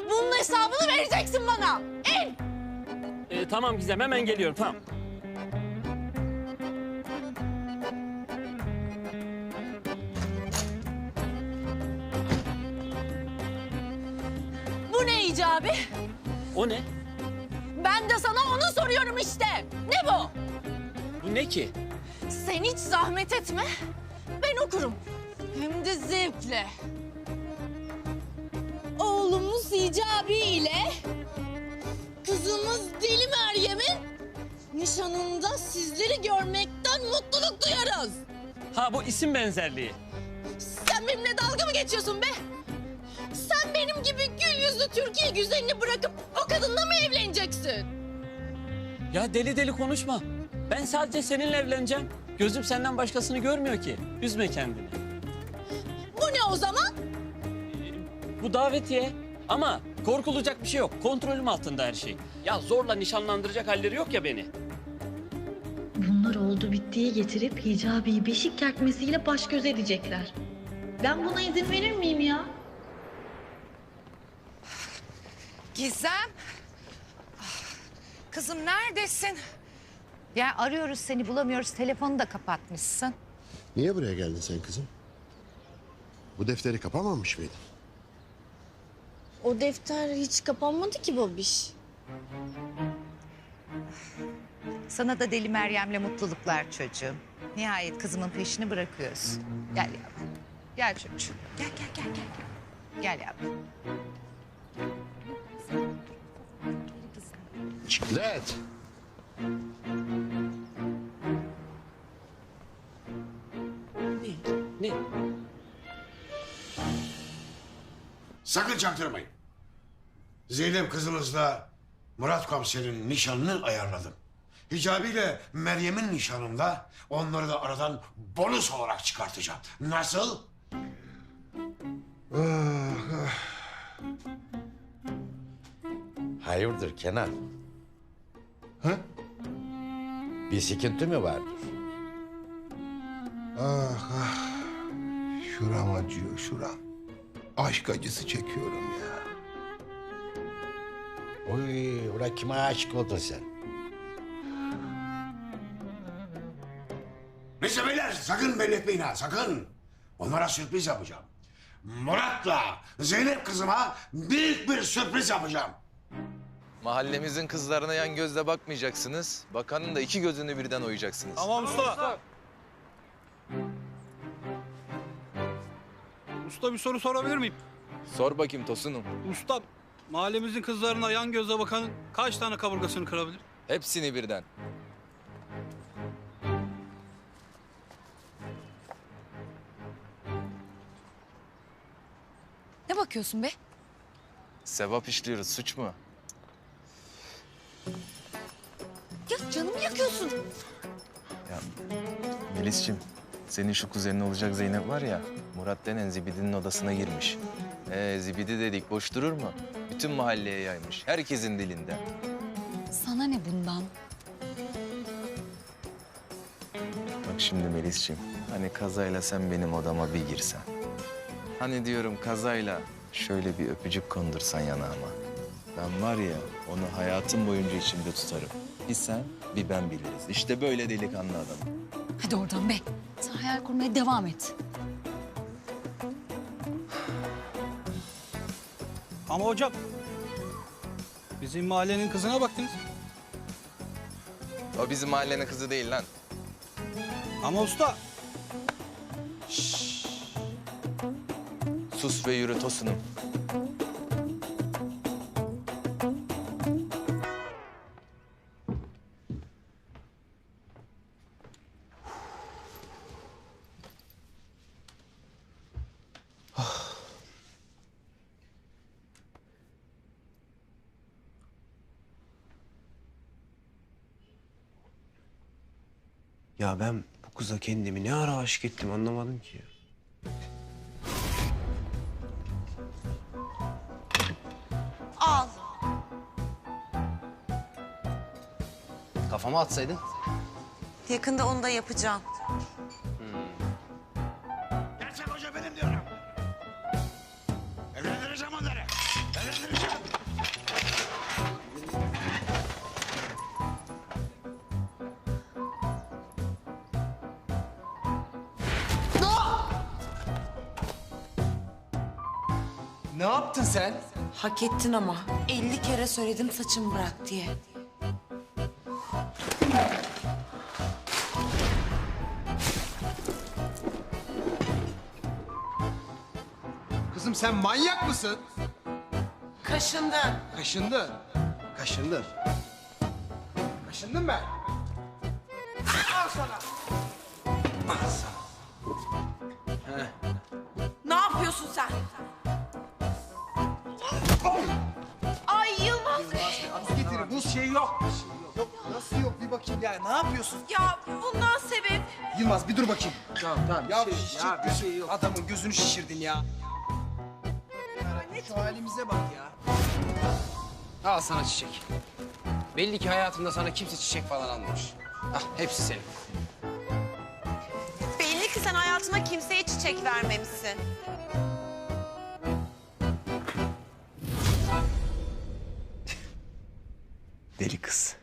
Bunun hesabını vereceksin bana! İn! Tamam Gizem, hemen geliyorum. Tamam. Bu ne Hicabi? O ne? Ben de sana onu soruyorum işte. Ne bu? Bu ne ki? Sen hiç zahmet etme. Ben okurum. Hem de zevkle. Oğlumuz Hicabi ile kızımız Deli Meryem'in nişanında sizleri görmekten mutluluk duyarız. Ha, bu isim benzerliği. Sen benimle dalga mı geçiyorsun be? Sen benim gibi gül yüzlü Türkiye güzelini bırakıp o kadınla mı evleneceksin? Ya deli deli konuşma. Ben sadece seninle evleneceğim. Gözüm senden başkasını görmüyor ki. Üzme kendini. Bu ne o zaman? Bu davetiye. Ama korkulacak bir şey yok. Kontrolüm altında her şey. Ya zorla nişanlandıracak halleri yok ya beni. Bunlar oldu bittiye getirip Hicabi'yi beşik kertmesiyle baş göz edecekler. Ben buna izin verir miyim ya? Gizem. Kızım neredesin? Ya arıyoruz seni bulamıyoruz. Telefonu da kapatmışsın. Niye buraya geldin sen kızım? Bu defteri kapamamış mıydın? O defter hiç kapanmadı ki babiş. Sana da Deli Meryem'le mutluluklar çocuğum. Nihayet kızımın peşini bırakıyoruz. Gel yavrum. Gel çocuğum. Gel gel gel gel. Gel yavrum. Ciklet. Ne? Sakın çaktırmayın. Zeynep kızımızla Murat komiserin nişanını ayarladım. Hicabi ile Meryem'in nişanında onları da aradan bonus olarak çıkartacağım. Nasıl? Hayırdır Kenan? Hı? Bir sıkıntı mı vardır? Ah ah. Şuram acıyor şuram. Aşk acısı çekiyorum ya. Oy, ulan kime aşık oldun sen? Neyse beyler sakın belli etmeyin ha sakın. Onlara sürpriz yapacağım. Murat'la Zeynep kızıma büyük bir sürpriz yapacağım. Mahallemizin kızlarına yan gözle bakmayacaksınız. Bakanın da iki gözünü birden oyacaksınız. Tamam usta. Usta bir soru sorabilir miyim? Sor bakayım Tosun'um. Usta mahallemizin kızlarına yan gözle bakanın kaç tane kaburgasını kırabilir? Hepsini birden. Ne bakıyorsun be? Sevap işliyoruz, suç mu? Ya canımı yakıyorsun. Ya Melis'ciğim, senin şu kuzenin olacak Zeynep var ya, Murat denen zibidinin odasına girmiş. Zibidi dedik boş durur mu? Bütün mahalleye yaymış. Herkesin dilinde. Sana ne bundan? Bak şimdi Melis'ciğim, hani kazayla sen benim odama bir girsen. Hani diyorum kazayla şöyle bir öpücük kondursan yanağıma. Ben var ya onu hayatım boyunca içimde tutarım. Bir sen bir ben biliriz. İşte böyle delikanlı adam. Hadi oradan be. Sen hayal kurmaya devam et. Ama hocam, bizim mahallenin kızına baktınız. O bizim mahallenin kızı değil lan. Ama usta. Sus ve yürü tosunum. Ya ben bu kıza kendimi ne ara aşık ettim anlamadım ki ya. Al. Kafama atsaydın. Yakında onu da yapacağım. Gerçek hoca benim diyorum. Evlendireceğim onları. Evlendireceğim. Ne yaptın sen? Hak ettin ama. 50 kere söyledim saçımı bırak diye. Kızım sen manyak mısın? Kaşındın. Kaşındın. Kaşındın. Kaşındın ben. Al sana. Al sana. Heh. Ne yapıyorsun sen? Ay Yılmaz. Az getirin. Buz şeyi yok. Yok. Nasıl yok? Bir bakayım ya. Ne yapıyorsun? Ya bundan sebep. Yılmaz bir dur bakayım. Tamam. Ya bir şey yok. Adamın gözünü şişirdin ya. Şu halimize bak ya. Al sana çiçek. Belli ki hayatında sana kimse çiçek falan almamış. Ah hepsi senin. Belli ki sen hayatına kimseye çiçek vermemişsin. Deli kız.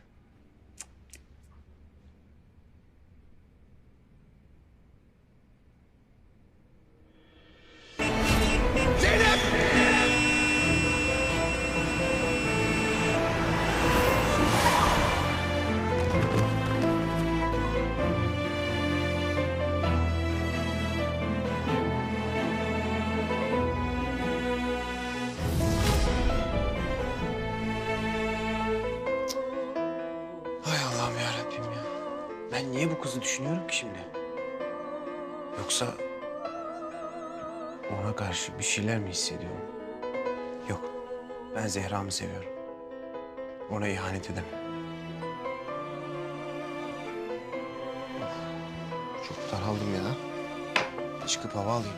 Hay Allah'ım yarabbim ya. Ben niye bu kızı düşünüyorum ki şimdi? Yoksa ona karşı bir şeyler mi hissediyorum? Yok. Ben Zehra'mı seviyorum. Ona ihanet edemem. Çok daraldım ya. Çıkıp hava alayım.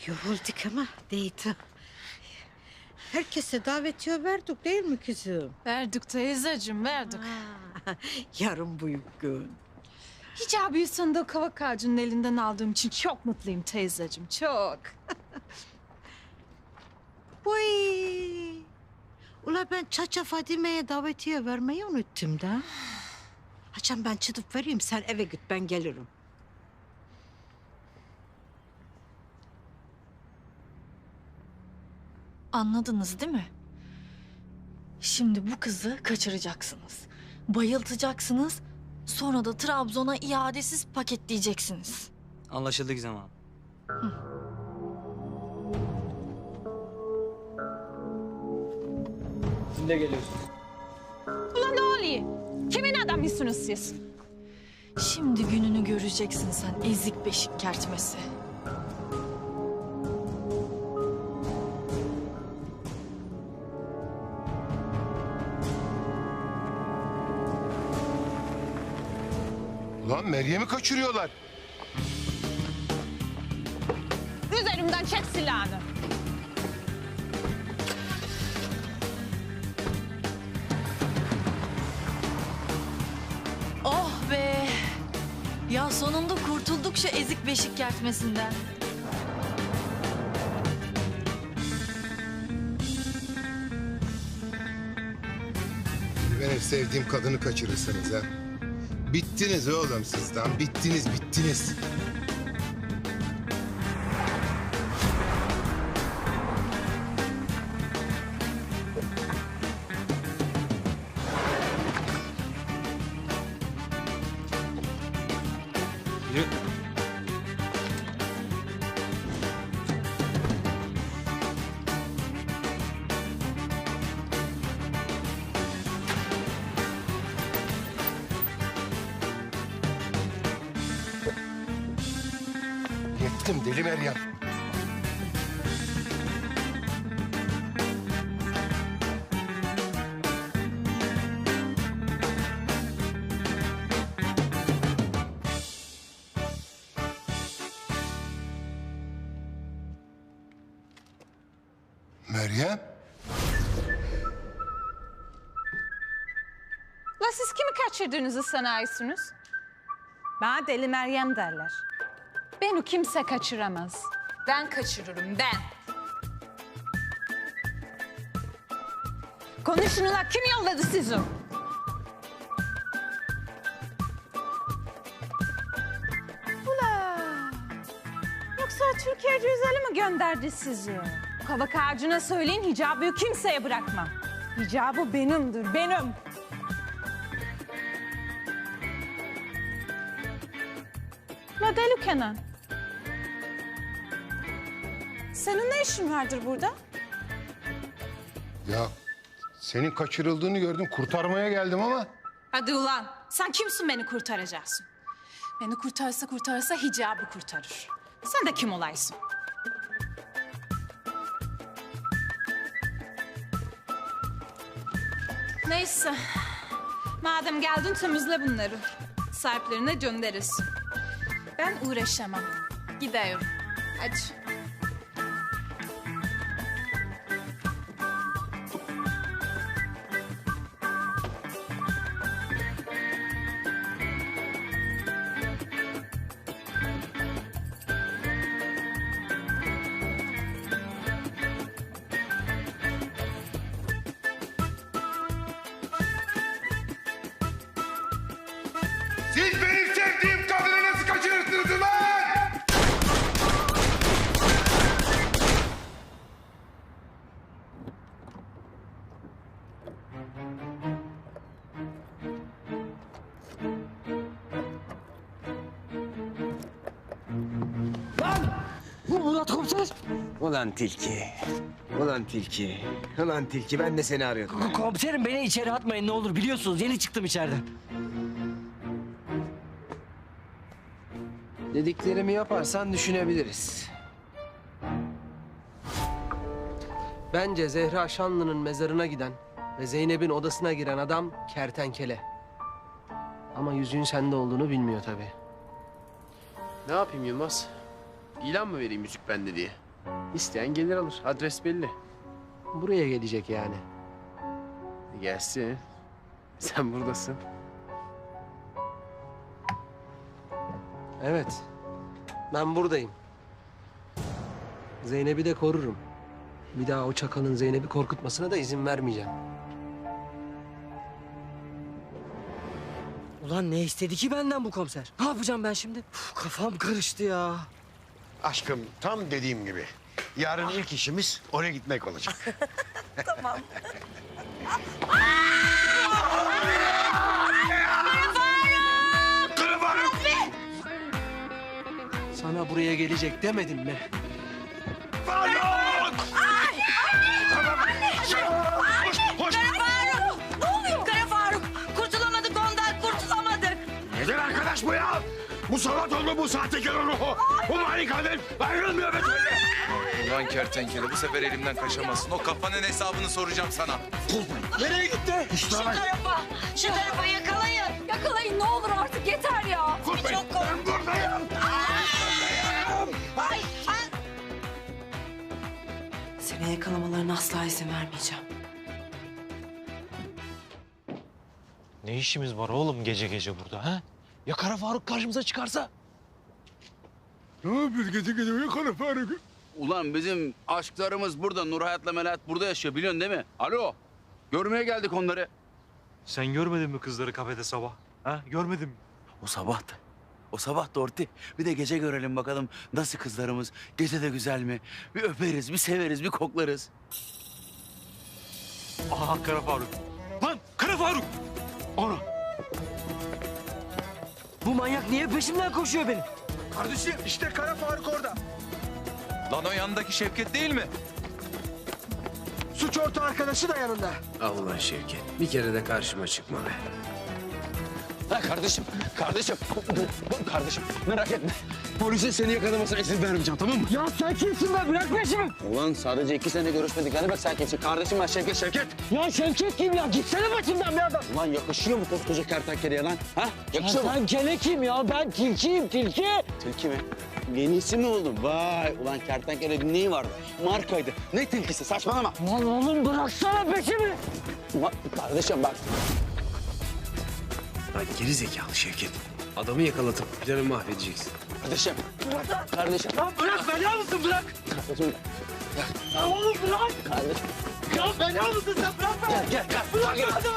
Yorulduk ama değdi. Herkese davetiye verdik değil mi kızım? Verdik teyzeciğim, verdik. Yarın büyük gün. Hicabi'yi sandığı kavak ağacının elinden aldığım için çok mutluyum teyzeciğim, çok. Uy. Ula ben Çaça Fadime'ye davetiye vermeyi unuttum da. Haçan ben çıtıp vereyim sen eve git ben gelirim. Anladınız değil mi? Şimdi bu kızı kaçıracaksınız. Bayıltacaksınız. Sonra da Trabzon'a iadesiz paketleyeceksiniz. Anlaşıldı Gizem Hanım. Siz de geliyorsunuz. Ulan ne oluyor? Kimin adamısınız siz? Şimdi gününü göreceksin sen ezik beşik kertmesi. Ulan Meryem'i kaçırıyorlar. Üzerimden çek silahını. Oh be! Ya sonunda kurtulduk şu ezik beşik kertmesinden. Benim sevdiğim kadını kaçırırsınız ha. Bittiniz oğlum siz lan. Bittiniz. Yürü. Yettim deli Meryem. Meryem? La siz kimi kaçırdığınızı sanıyorsunuz? Bana Deli Meryem derler. Beni kimse kaçıramaz. Ben kaçırırım, ben. Konuşun ulan, kim yolladı sizi? Ula! Yoksa Türkiye Cüzeli mi gönderdi sizi? Kavak ağacına söyleyin, hicabı kimseye bırakmam. Hicabı benimdir, benim. La Deli Kenan. Senin ne işin vardır burada? Ya senin kaçırıldığını gördüm. Kurtarmaya geldim ama. Hadi ulan, sen kimsin beni kurtaracaksın? Beni kurtarsa hicabı kurtarır. Sen de kim olaysın? Neyse. Madem geldin temizle bunları. Sahiplerine gönderirsin. Ben uğraşamam. Gidiyorum. Hadi. Siz benim sevdiğim kadını nasıl kaçırırsınız lan? Murat komiser. Ulan tilki. Ulan tilki ben de seni arıyordum. Komiserim beni içeri atmayın ne olur biliyorsunuz yeni çıktım içeriden. Dediklerimi yaparsan düşünebiliriz. Bence Zehra Şanlı'nın mezarına giden ve Zeynep'in odasına giren adam kertenkele. Ama yüzüğün sende olduğunu bilmiyor tabii. Ne yapayım Yılmaz? İlan mı vereyim yüzük bende diye? İsteyen gelir alır. Adres belli. Buraya gelecek yani. Gelsin. Sen buradasın. Evet. Ben buradayım. Zeynep'i de korurum. Bir daha o çakalın Zeynep'i korkutmasına da izin vermeyeceğim. Ulan ne istedi ki benden bu komiser? Ne yapacağım ben şimdi? Uf, kafam karıştı ya. Aşkım tam dediğim gibi. Yarın ilk işimiz oraya gitmek olacak. Tamam. Kara Faruk! Sana buraya gelecek demedim mi? Faruk! Kara Faruk! Ne oluyor? Kara Faruk! Kurtulamadık ondan, kurtulamadık. Nedir arkadaş bu ya? Bu salat olma, bu sahtekar ruhu. Bu mani kadın ayrılmıyor be türlü. Ulan kertenkele bu sefer elimden kaçamazsın. O kafanın hesabını soracağım sana. Nereye gitti? Şu tarafa yakalayın. Yakalayın ne olur artık yeter ya. Korkmayın. Ben buradayım. Ay, ay. Seni yakalamalarına asla izin vermeyeceğim. Ne işimiz var oğlum gece gece burada ha? Ya Kara Faruk karşımıza çıkarsa? Ne yapıyor gece gece ya Kara Faruk? Ulan bizim aşklarımız burada. Nur Hayat'la Melahat burada yaşıyor biliyorsun değil mi? Alo. Görmeye geldik onları. Sen görmedin mi kızları kafede sabah? Ha? Görmedin mi? O sabahtı. O sabah da Orti. Bir de gece görelim bakalım nasıl kızlarımız. Gece de güzel mi? Bir öperiz, bir severiz, bir koklarız. Aha Kara Faruk. Lan Kara Faruk! Ana. Bu manyak niye peşimden koşuyor benim? Kardeşim işte Kara Faruk orada. Lan o yanındaki Şevket değil mi? Suç ortağı arkadaşı da yanında. Allah Şevket. Bir kere de karşıma çıkma be. Ha kardeşim, kardeşim merak etme. Polisin seni yakalamasına izin vermeyeceğim tamam mı? Ya sen kimsin be? Bırak peşimi. Ulan sadece 2 sene görüşmedik. Hani bak sen kimsin? Kardeşim ben Şevket. Ya Şevket kim ya? Gitsene başımdan bir adam. Ulan yakışıyor mu koskoca kertenkeleye lan? Ha? Yakışıyor mu? Kertenkele kim ya? Ben tilkiyim, tilki. Tilki mi? Yenisi mi oldun? Vay ulan kertenkelenin neyi vardı? Markaydı. Ne tilkisi saçmalama. Lan oğlum bıraksana peşimi. Kardeşim bak. Lan geri zekalı Şevket. Adamı yakalatıp planı mahvedeceksin. Kardeşim. Kardeşim. Lan bırak bela mısın bırak. Kardeşim. Ya oğlum bırak. Kardeşim. Ya bela mısın sen bırak beni. Gel.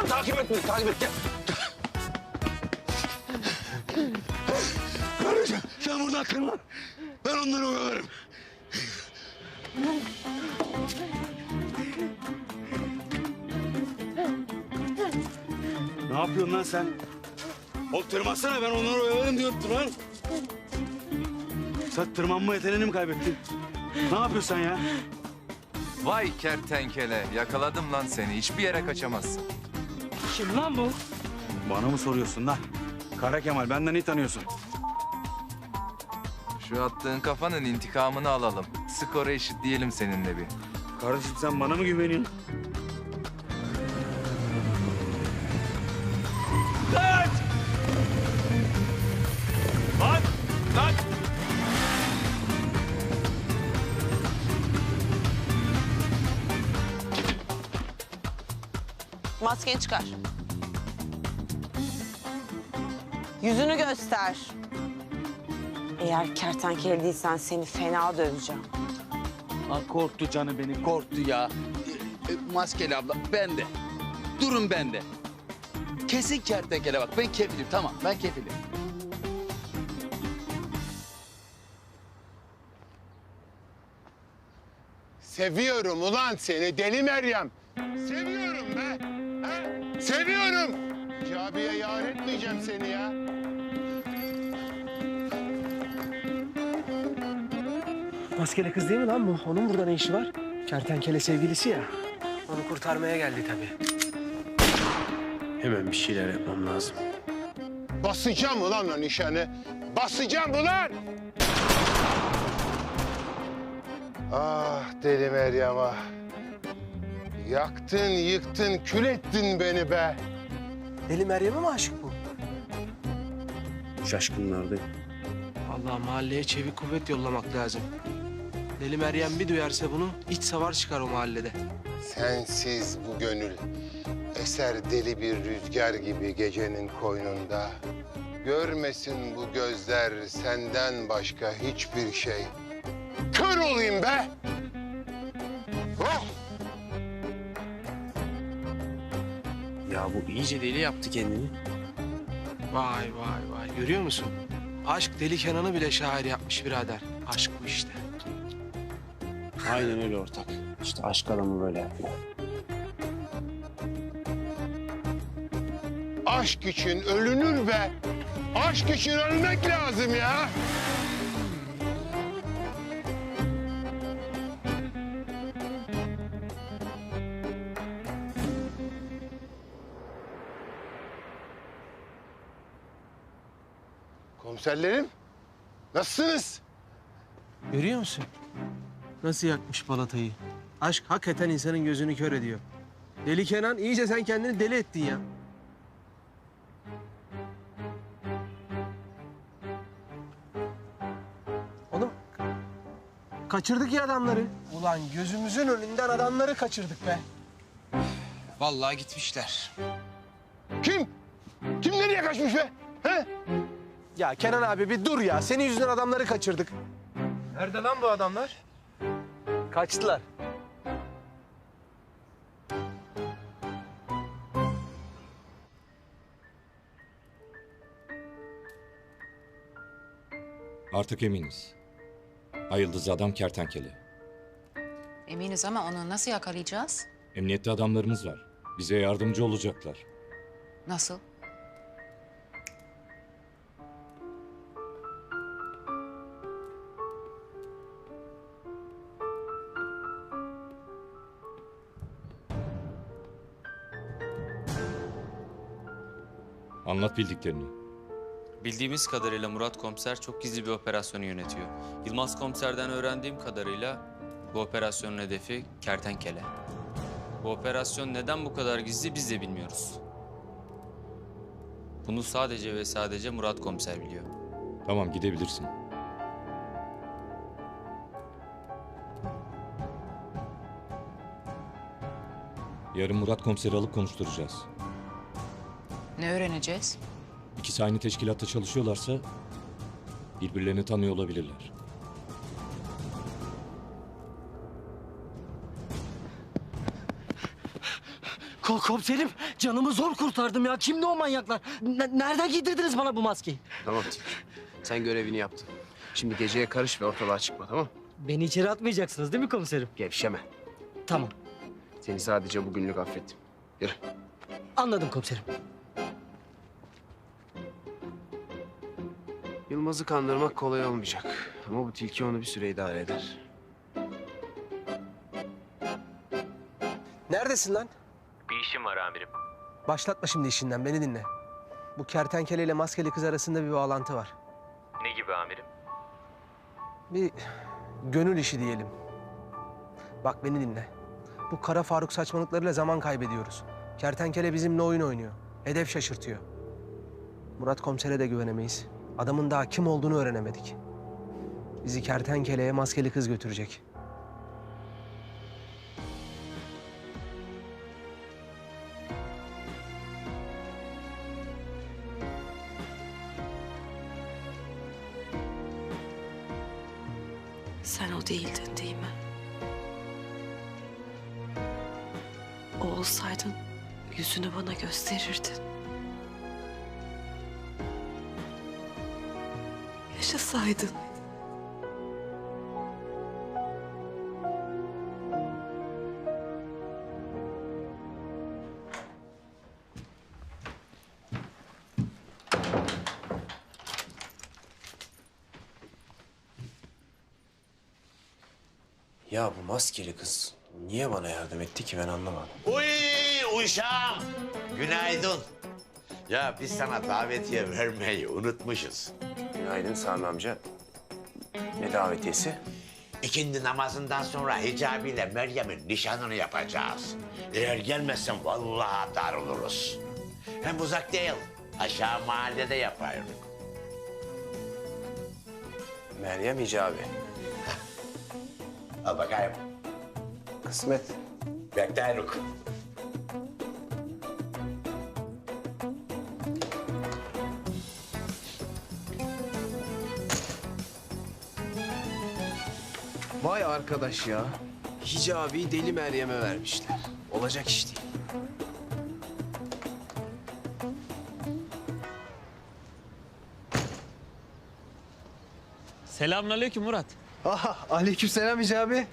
Takip et beni gel. Kardeşim sen buradan kırma. Ben onları oyalarım. Ne yapıyorsun lan sen? Oğlum tırmansana ben onları oyalarım diyorum lan. Sen tırmanma yeteneğini mi kaybettin? Ne yapıyorsun sen ya? Vay kertenkele. Yakaladım lan seni. Hiçbir yere kaçamazsın. Kim lan bu? Bana mı soruyorsun lan? Kara Kemal benden iyi tanıyorsun. Şu attığın kafanın intikamını alalım. Skoru eşitleyelim seninle bir. Kardeşim sen bana mı güveniyorsun? Kaç! Lan! Maskeni çıkar. Yüzünü göster. Eğer kertenkele değilsen seni fena döveceğim. Ha, korktu canı beni, korktu ya. Maskeli abla, ben de. Durun ben de. Kesin kertenkele bak, ben kefilim tamam, ben kefilim. Seviyorum ulan seni deli Meryem. Seviyorum be. Ha? Seviyorum. Hicabiye yar etmeyeceğim seni ya. Maskeli kız değil mi lan bu? Onun burada ne işi var? Kertenkele sevgilisi ya. Onu kurtarmaya geldi tabii. Hemen bir şeyler yapmam lazım. Basacağım ulan o nişanı. Basacağım ulan. Ah deli Meryem ah. Yaktın, yıktın, kül ettin beni be. Deli Meryem'e mi aşık bu? Şaşkınlardayım. Allah mahalleye çevik kuvvet yollamak lazım. Deli Meryem bir duyarsa bunu iç savar çıkar o mahallede. Sensiz bu gönül eser deli bir rüzgar gibi gecenin koynunda. Görmesin bu gözler senden başka hiçbir şey. Kör olayım be! Oh! Ya bu iyice deli yaptı kendini. Vay vay vay. Görüyor musun? Aşk Deli Kenan'ı bile şair yapmış birader. Aşk bu işte. Aynen öyle ortak. İşte aşk adamı böyle yapıyor. Aşk için ölünür be. Aşk için ölmek lazım ya. Komiserlerim, nasılsınız? Görüyor musun? Nasıl yakmış balatayı? Aşk hakikaten insanın gözünü kör ediyor. Deli Kenan, iyice sen kendini deli ettin ya. Oğlum, kaçırdık ya adamları. Ulan gözümüzün önünden adamları kaçırdık be. Vallahi gitmişler. Kim? Kim nereye kaçmış be? He? Ya Kenan abi bir dur ya. Senin yüzünden adamları kaçırdık. Nerede lan bu adamlar? Kaçtılar. Artık eminiz. Ayıldız adam kertenkele. Eminiz ama onu nasıl yakalayacağız? Emniyette adamlarımız var. Bize yardımcı olacaklar. Nasıl? Anlat bildiklerini. Bildiğimiz kadarıyla Murat Komiser çok gizli bir operasyonu yönetiyor. Yılmaz Komiser'den öğrendiğim kadarıyla bu operasyonun hedefi kertenkele. Bu operasyon neden bu kadar gizli biz de bilmiyoruz. Bunu sadece ve sadece Murat Komiser biliyor. Tamam, gidebilirsin. Yarın Murat Komiser'i alıp konuşturacağız. Ne öğreneceğiz? İkisi aynı teşkilatta çalışıyorlarsa birbirlerini tanıyor olabilirler. Komiserim, canımı zor kurtardım ya. Kimdi o manyaklar? Nereden giydirdiniz bana bu maskeyi? Tamam Tilki. Sen görevini yaptın. Şimdi geceye karış ve ortalığa çıkma, tamam? Beni içeri atmayacaksınız değil mi komiserim? Gevşeme. Tamam. Seni sadece bugünlük affettim. Yürü. Anladım komiserim. Yılmaz'ı kandırmak kolay olmayacak. Ama bu tilki onu bir süre idare eder. Neredesin lan? Bir işim var amirim. Başlatma şimdi işinden, beni dinle. Bu kertenkele ile maskeli kız arasında bir bağlantı var. Ne gibi amirim? Bir gönül işi diyelim. Bak beni dinle. Bu Kara Faruk saçmalıklarıyla zaman kaybediyoruz. Kertenkele bizimle oyun oynuyor. Hedef şaşırtıyor. Murat Komiser'e de güvenemeyiz. Adamın daha kim olduğunu öğrenemedik. Bizi kertenkeleye maskeli kız götürecek. Sen o değildin değil mi? O olsaydın yüzünü bana gösterirdin. Yaşasaydın. Ya bu maskeli kız niye bana yardım etti ki ben anlamadım. Uy uşağım. Günaydın. Ya biz sana davetiye vermeyi unutmuşuz. Günaydın Sami amca. Ne davetiyesi? İkindi namazından sonra hicabiyle Meryem'in nişanını yapacağız. Eğer gelmezsen vallahi darılırız. Hem uzak değil. Aşağı mahallede yaparız. Meryem hicabi. Al bakayım. Kısmet. Bekleyin. Vay arkadaş ya. Hicabi Deli Meryem'e vermişler. Olacak iş değil. Selamünaleyküm Murat. Aleykümselam Hicabi.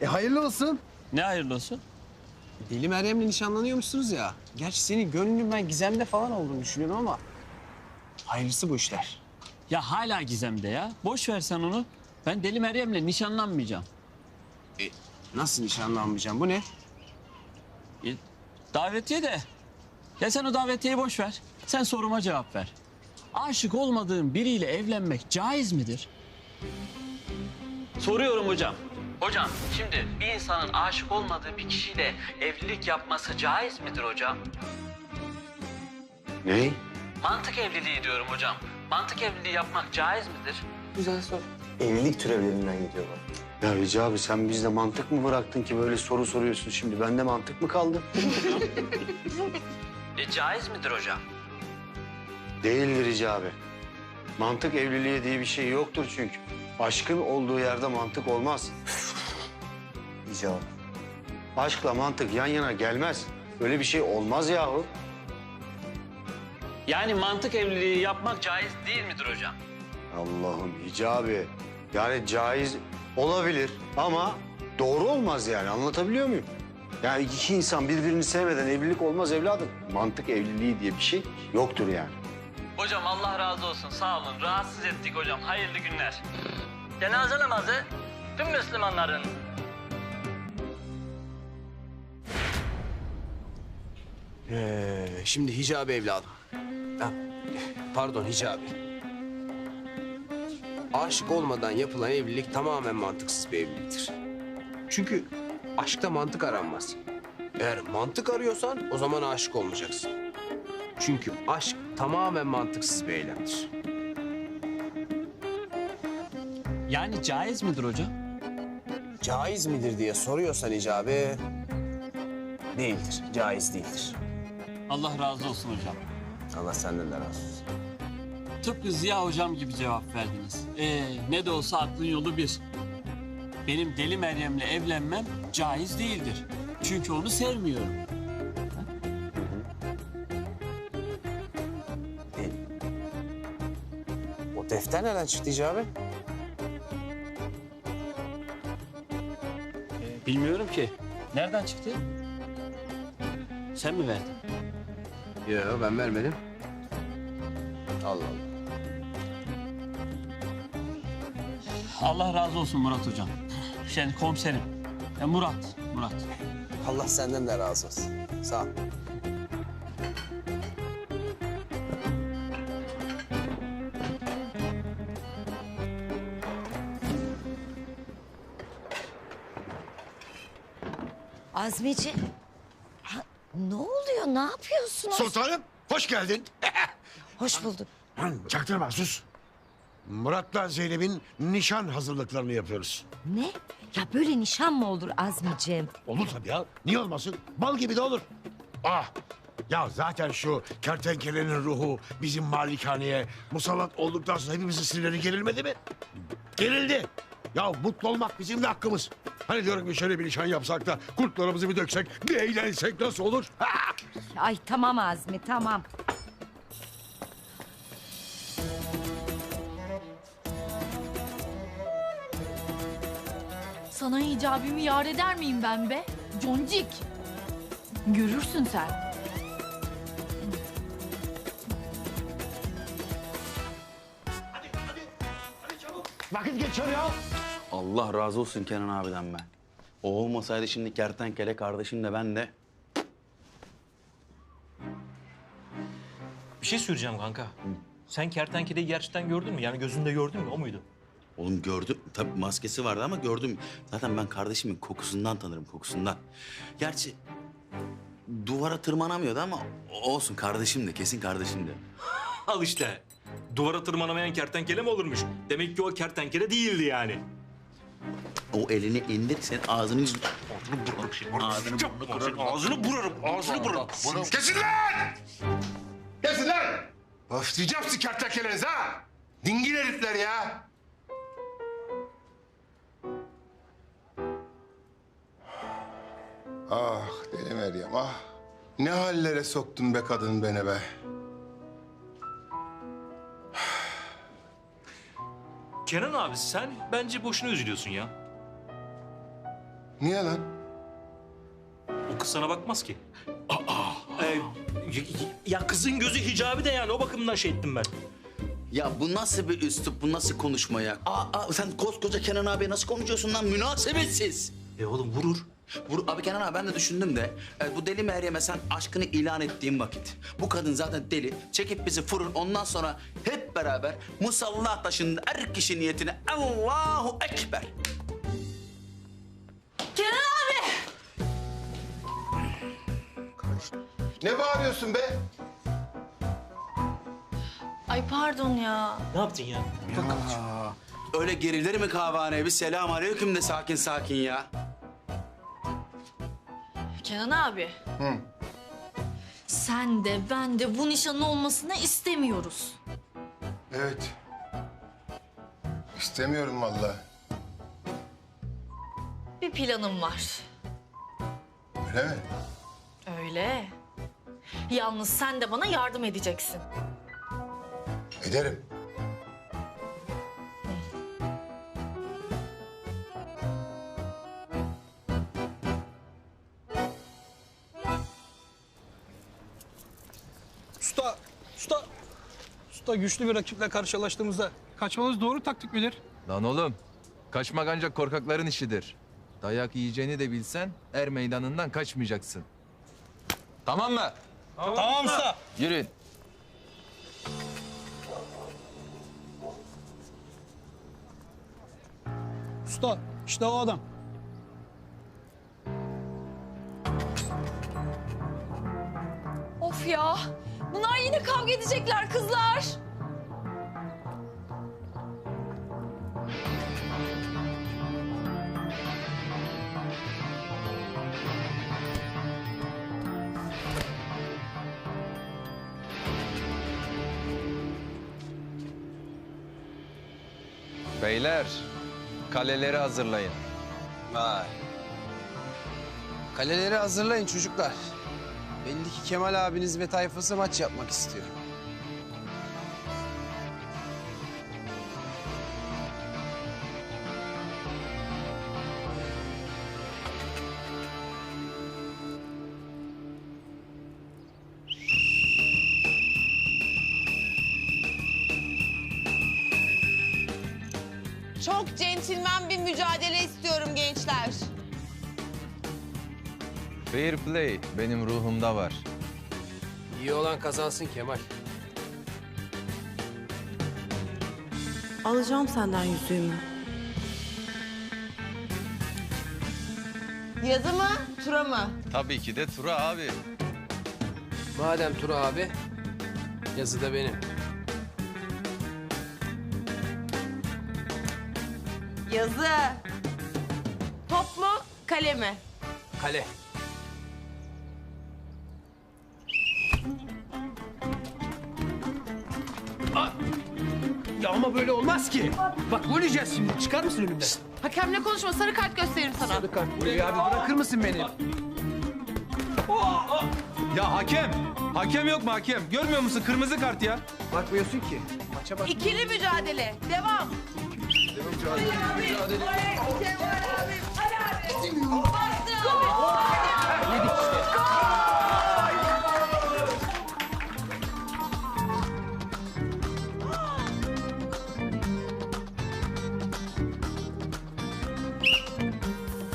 Hayırlı olsun. Ne hayırlı olsun? Deli Meryem'le nişanlanıyormuşsunuz ya. Gerçi senin gönlün ben Gizem'de falan olduğunu düşünüyorum ama... hayırlısı bu işler. Ya hala Gizem'de ya. Boş ver sen onu. Ben Deli Meryem'le nişanlanmayacağım. Nasıl nişanlanmayacağım? Bu ne? Davetiye de. Ya sen o davetiyeyi boş ver. Sen soruma cevap ver. Aşık olmadığın biriyle evlenmek caiz midir? Soruyorum hocam. Hocam şimdi bir insanın aşık olmadığı bir kişiyle evlilik yapması caiz midir hocam? Ne? Mantık evliliği diyorum hocam. Mantık evliliği yapmak caiz midir? Güzel soru. Evlilik türevlerinden gidiyorlar. Ya Hicabi sen bizde mantık mı bıraktın ki böyle soru soruyorsun şimdi? Bende mantık mı kaldı? Caiz midir hocam? Değildir Hicabi. Mantık evliliği diye bir şey yoktur çünkü. Aşkın olduğu yerde mantık olmaz. Hicabi. Aşkla mantık yan yana gelmez. Öyle bir şey olmaz yahu. Yani mantık evliliği yapmak caiz değil midir hocam? Allah'ım Hicabi. Yani caiz olabilir ama doğru olmaz yani. Anlatabiliyor muyum? Yani iki insan birbirini sevmeden evlilik olmaz evladım. Mantık evliliği diye bir şey yoktur yani. Hocam Allah razı olsun sağ olun. Rahatsız ettik hocam. Hayırlı günler. Cenaze namazı tüm Müslümanların. Şimdi Hicabi evladım. Pardon Hicabi. Aşık olmadan yapılan evlilik tamamen mantıksız bir evliliktir. Çünkü aşkta mantık aranmaz. Eğer mantık arıyorsan o zaman aşık olmayacaksın. Çünkü aşk tamamen mantıksız bir eylemdir. Yani caiz midir hocam? Caiz midir diye soruyorsan Hicabi... değildir, caiz değildir. Allah razı olsun hocam. Allah senden de razı olsun. Tıpkı Ziya hocam gibi cevap verdiniz. Ne de olsa aklın yolu bir. Benim Deli Meryem'le evlenmem caiz değildir. Çünkü onu sevmiyorum. O defter nereden çıktı Hicabi? Bilmiyorum ki. Nereden çıktı? Sen mi verdin? Yok ben vermedim. Allah Allah. Allah razı olsun Murat hocam. Yani komiserim. Murat. Allah senden de razı olsun. Sağ ol. Azmici. Ne oluyor? Ne yapıyorsunuz? Sultanım hoş geldin. Hoş bulduk. Çaktırma sus. Murat'la Zeynep'in nişan hazırlıklarını yapıyoruz. Ne? Ya böyle nişan mı olur Azmiciğim? Olur tabii ya. Niye olmasın? Bal gibi de olur. Ya zaten şu kertenkelenin ruhu bizim malikaneye musallat olduktan sonra hepimizin sinirleri gerilmedi mi? Gerildi. Ya mutlu olmak bizim de hakkımız. Hani diyorum ki şöyle bir nişan yapsak da kurtlarımızı bir döksek, bir eğlensek nasıl olur? Ay tamam Azmi tamam. Sana icabimi yar eder miyim ben be? Concik. Görürsün sen. Vakit geçiyor ya. Allah razı olsun Kenan abiden ben. O olmasaydı şimdi kertenkele kardeşim de ben de. Bir şey söyleyeceğim kanka. Sen kertenkeleyi gerçekten gördün mü? Yani gözünde gördün mü? O muydu? Oğlum gördüm. Tabii maskesi vardı ama gördüm. Zaten ben kardeşimin kokusundan tanırım, kokusundan. Gerçi duvara tırmanamıyordu ama olsun kardeşim de, kesin kardeşim de. Al işte. Duvara tırmanamayan kertenkele mi olurmuş? Demek ki o kertenkele değildi yani. O elini indir, sen ağzını yüzünü... Ağzını burarım. Kesin lan! Kesin lan! Başlayacağım sizi kertenkelenize ha! Dingil herifler ya! Ah Deli Meryem ah! Ne hallere soktun be kadın beni be! Kenan abi sen bence boşuna üzülüyorsun ya. Niye lan? O kız sana bakmaz ki. Ya kızın gözü hicabi de yani o bakımdan şey ettim ben. Ya bu nasıl bir üslup, bu nasıl konuşma ya? Sen koskoca Kenan abiye nasıl konuşuyorsun lan? Münasebetsiz. Oğlum vurur. Vur abi Kenan abi ben de düşündüm de bu deli Meryem'e sen aşkını ilan ettiğin vakit bu kadın zaten deli çekip bizi vurur ondan sonra hep beraber musalla taşının er kişi niyetine Allahu Ekber. Kenan abi! Ne bağırıyorsun be? Ay pardon ya. Ne yaptın ya? Öyle gerilir mi kahvehaneye? Bir selam aleyküm de sakin sakin ya. Kenan abi. Hı. Sen de ben de bu nişanın olmasını istemiyoruz. Evet. İstemiyorum vallahi. Bir planım var. Öyle mi? Öyle. Yalnız sen de bana yardım edeceksin. Ederim. Usta güçlü bir rakiple karşılaştığımızda kaçmamız doğru taktik midir? Lan oğlum, kaçmak ancak korkakların işidir. Dayak yiyeceğini de bilsen er meydanından kaçmayacaksın. Tamam mı? Tamam usta. Yürüyün. Usta işte o adam. Of ya! Bunlar yine kavga edecekler kızlar. Beyler, kaleleri hazırlayın. Vay. Kaleleri hazırlayın çocuklar. Belli ki Kemal abiniz ve tayfası maç yapmak istiyor. Çok centilmen bir mücadele istiyorum gençler. Fair play benim ruhumda var. İyi olan kazansın Kemal. Alacağım senden yüzüğümü. Yazı mı, tura mı? Tabii ki de Tura abi. Madem Tura abi, yazı da benim. Yazı. Top mu, kale mi? Kale. Ya ama böyle olmaz ki. Bak gol yiyeceğiz şimdi. Çıkar mısın önümden? Hakemle konuşma, sarı kart gösteririm sana. Sarı kart buraya abi. Bırakır mısın beni? Ya hakem! Hakem yok mu hakem? Görmüyor musun? Kırmızı kart ya. Bakmıyorsun ki. Maça bak. İkili mücadele, devam.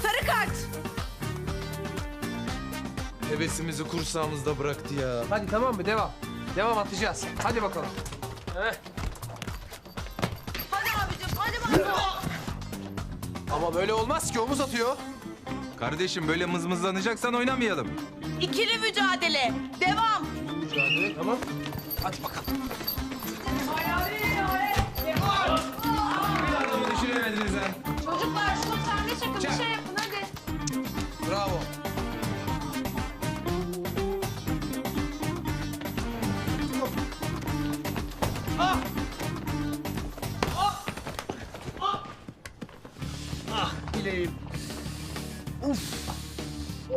Sarı kart. Hevesimizi kursağımızda bıraktı ya. Hadi tamam mı? Devam. Devam atacağız. Hadi bakalım. Hadi abicim, hadi bakalım. Ama böyle olmaz ki. Omuz atıyor. Kardeşim böyle mızmızlanacaksan oynamayalım. İkili mücadele, devam. Mücadele tamam. Hadi bakalım. Bir adamı düşüremediniz ha. Çocuklar şunu pembe çakın, bir Çak. şey yapın hadi. Bravo. Bileğim.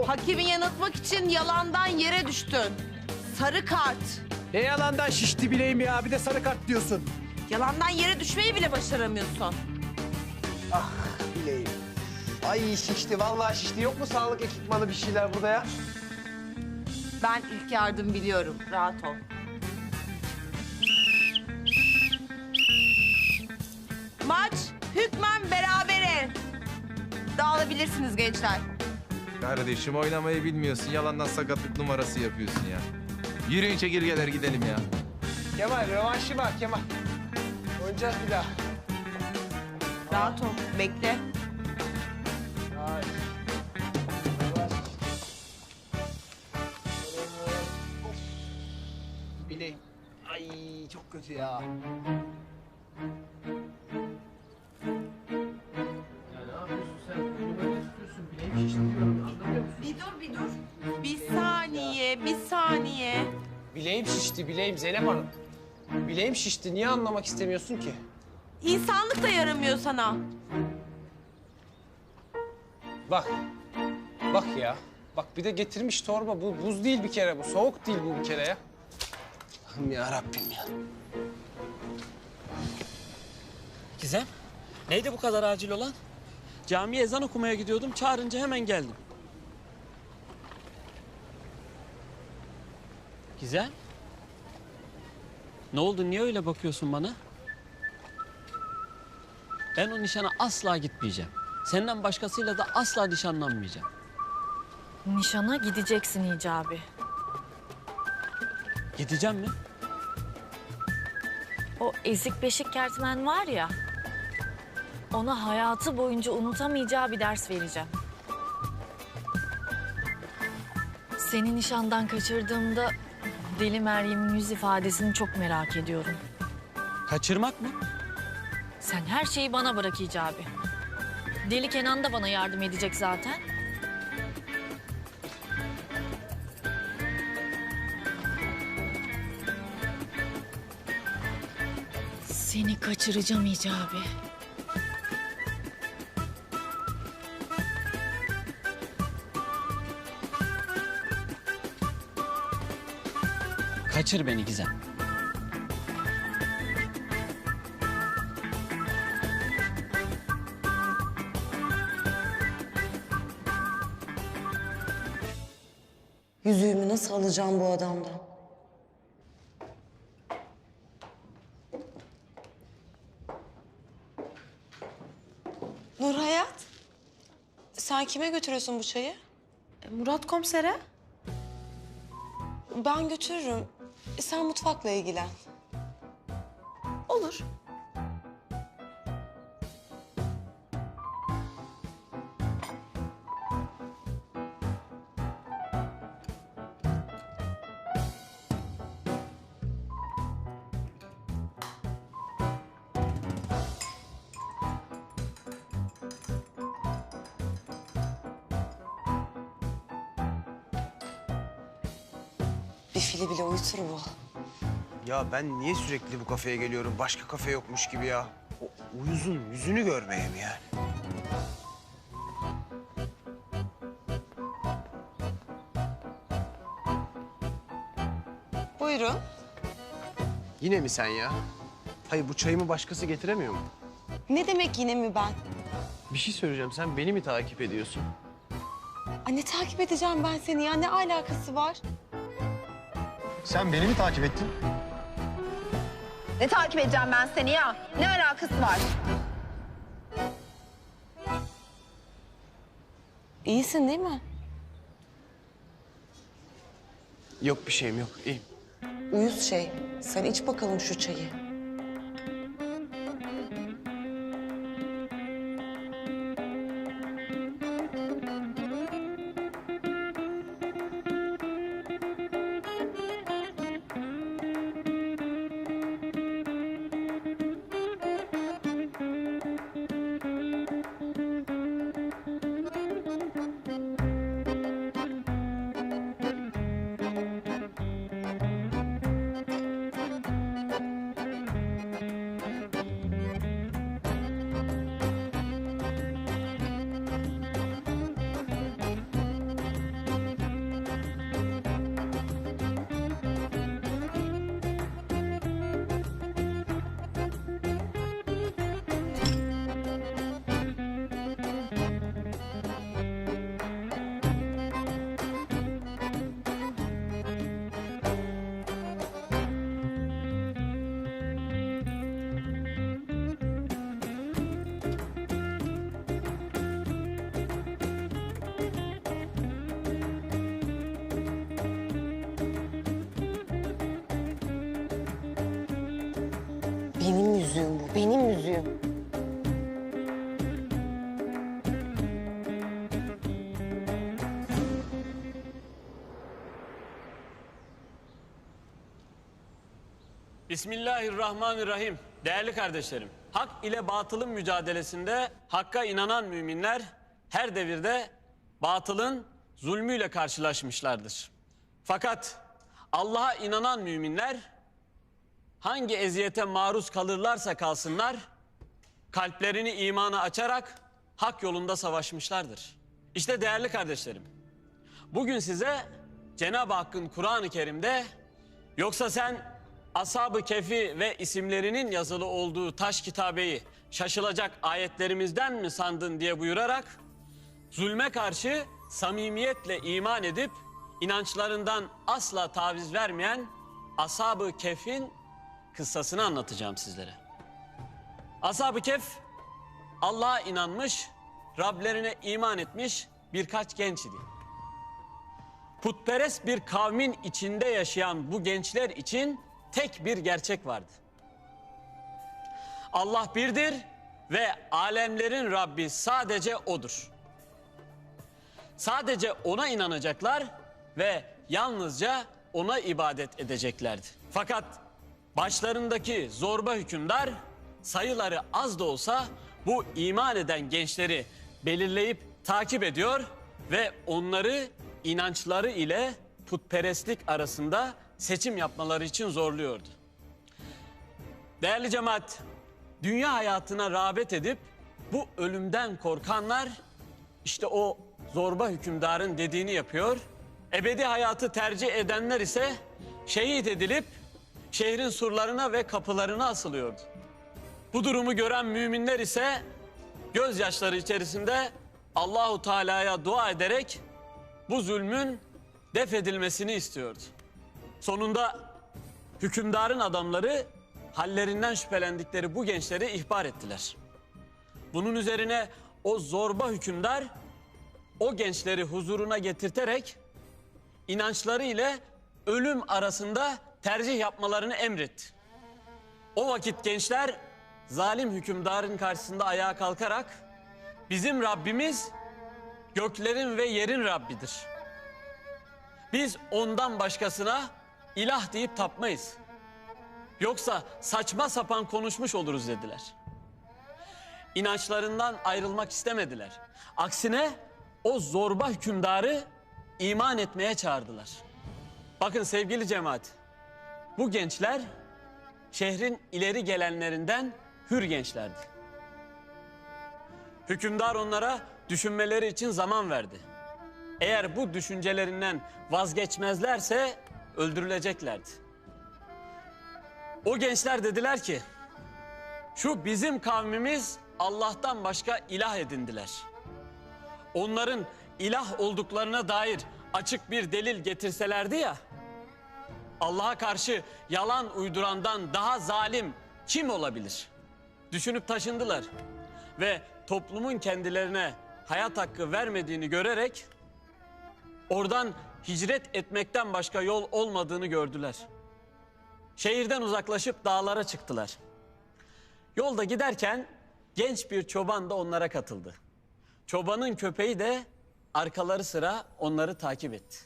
Hakemi yanıltmak için yalandan yere düştün. Sarı kart. Ne yalandan şişti bileğim ya. Bir de sarı kart diyorsun. Yalandan yere düşmeyi bile başaramıyorsun. Ah bileğim. Ay şişti, vallahi şişti. Yok mu sağlık ekipmanı bir şeyler burada ya? Ben ilk yardım biliyorum. Rahat ol. Maç hükmen berabere. Dağılabilirsiniz gençler. Kardeşim oynamayı bilmiyorsun. Yalandan sakatlık numarası yapıyorsun ya. Yürüyün çekirgeler gidelim ya. Kemal, rövanşı var Kemal. Oynayacağız bir daha. Rahat ol. Bekle. Ay. Bileğim. Ay çok kötü ya. Bir dur. Bir saniye. Bileğim şişti, bileğim Zeynep Hanım. Bileğim şişti. Niye anlamak istemiyorsun ki? İnsanlık da yaramıyor sana. Bak. Bak ya. Bak bir de getirmiş torba. Bu buz değil bir kere bu. Soğuk değil bu bir kere ya. Allah'ım ya Rabbim ya. Gizem, neydi bu kadar acil olan? Camiye ezan okumaya gidiyordum, çağırınca hemen geldim. Gizem? Ne oldu, niye öyle bakıyorsun bana? Ben o nişana asla gitmeyeceğim. Senden başkasıyla da asla nişanlanmayacağım. Nişana gideceksin Hicabi. Gideceğim mi? O ezik beşik kertmen var ya, ona hayatı boyunca unutamayacağı bir ders vereceğim. Seni nişandan kaçırdığımda Deli Meryem'in yüz ifadesini çok merak ediyorum. Kaçırmak mı? Sen her şeyi bana bırak Hicabi. Deli Kenan da bana yardım edecek zaten. Seni kaçıracağım Hicabi. Kaçır beni Gizem. Yüzüğümü nasıl alacağım bu adamdan? Nur Hayat, sen kime götürüyorsun bu çayı? Murat komisere. Ben götürürüm. Sen mutfakla ilgilen. Olur. Bir fili bile uyutur bu. Ya ben niye sürekli bu kafeye geliyorum? Başka kafe yokmuş gibi ya. O uyuzun yüzünü görmeye mi yani? Buyurun. Yine mi sen ya? Hayır bu çayımı başkası getiremiyor mu? Ne demek yine mi ben? Bir şey söyleyeceğim. Sen beni mi takip ediyorsun? Anne takip edeceğim ben seni ya. Ne alakası var? Sen beni mi takip ettin? Ne takip edeceğim ben seni ya? Ne alakası var? İyisin değil mi? Yok bir şeyim yok. İyiyim. Uyuz şey. Sen iç bakalım şu çayı. benim yüzüğüm. Bismillahirrahmanirrahim. Değerli kardeşlerim, hak ile batılın mücadelesinde hakka inanan müminler her devirde batılın zulmüyle karşılaşmışlardır. Fakat Allah'a inanan müminler hangi eziyete maruz kalırlarsa kalsınlar kalplerini imana açarak hak yolunda savaşmışlardır. İşte değerli kardeşlerim, bugün size Cenab-ı Hakk'ın Kur'an-ı Kerim'de yoksa sen Ashab-ı Kehf'i ve isimlerinin yazılı olduğu taş kitabeyi şaşılacak ayetlerimizden mi sandın diye buyurarak zulme karşı samimiyetle iman edip inançlarından asla taviz vermeyen Ashab-ı Kehf'in kıssasını anlatacağım sizlere. Ashab-ı Kehf Allah'a inanmış, Rablerine iman etmiş birkaç genç idi. Putperest bir kavmin içinde yaşayan bu gençler için tek bir gerçek vardı. Allah birdir ve alemlerin Rabbi sadece O'dur. Sadece O'na inanacaklar ve yalnızca O'na ibadet edeceklerdi. Fakat başlarındaki zorba hükümdar sayıları az da olsa bu iman eden gençleri belirleyip takip ediyor ve onları inançları ile putperestlik arasında seçim yapmaları için zorluyordu. Değerli cemaat, dünya hayatına rağbet edip bu ölümden korkanlar işte o zorba hükümdarın dediğini yapıyor. Ebedi hayatı tercih edenler ise şehit edilip şehrin surlarına ve kapılarına asılıyordu. Bu durumu gören müminler ise gözyaşları içerisinde Allahu Teala'ya dua ederek bu zulmün def edilmesini istiyordu. Sonunda hükümdarın adamları hallerinden şüphelendikleri bu gençleri ihbar ettiler. Bunun üzerine o zorba hükümdar o gençleri huzuruna getirterek inançları ile ölüm arasında tercih yapmalarını emretti. O vakit gençler zalim hükümdarın karşısında ayağa kalkarak bizim Rabbimiz göklerin ve yerin Rabbidir. Biz ondan başkasına ilah deyip tapmayız. Yoksa saçma sapan konuşmuş oluruz dediler. İnançlarından ayrılmak istemediler. Aksine o zorba hükümdarı iman etmeye çağırdılar. Bakın sevgili cemaat, bu gençler şehrin ileri gelenlerinden hür gençlerdi. Hükümdar onlara düşünmeleri için zaman verdi. Eğer bu düşüncelerinden vazgeçmezlerse öldürüleceklerdi. O gençler dediler ki, şu bizim kavmimiz Allah'tan başka ilah edindiler. Onların ilah olduklarına dair açık bir delil getirselerdi ya, Allah'a karşı yalan uydurandan daha zalim kim olabilir? Düşünüp taşındılar ve toplumun kendilerine hayat hakkı vermediğini görerek oradan hicret etmekten başka yol olmadığını gördüler. Şehirden uzaklaşıp dağlara çıktılar. Yolda giderken genç bir çoban da onlara katıldı. Çobanın köpeği de arkaları sıra onları takip etti.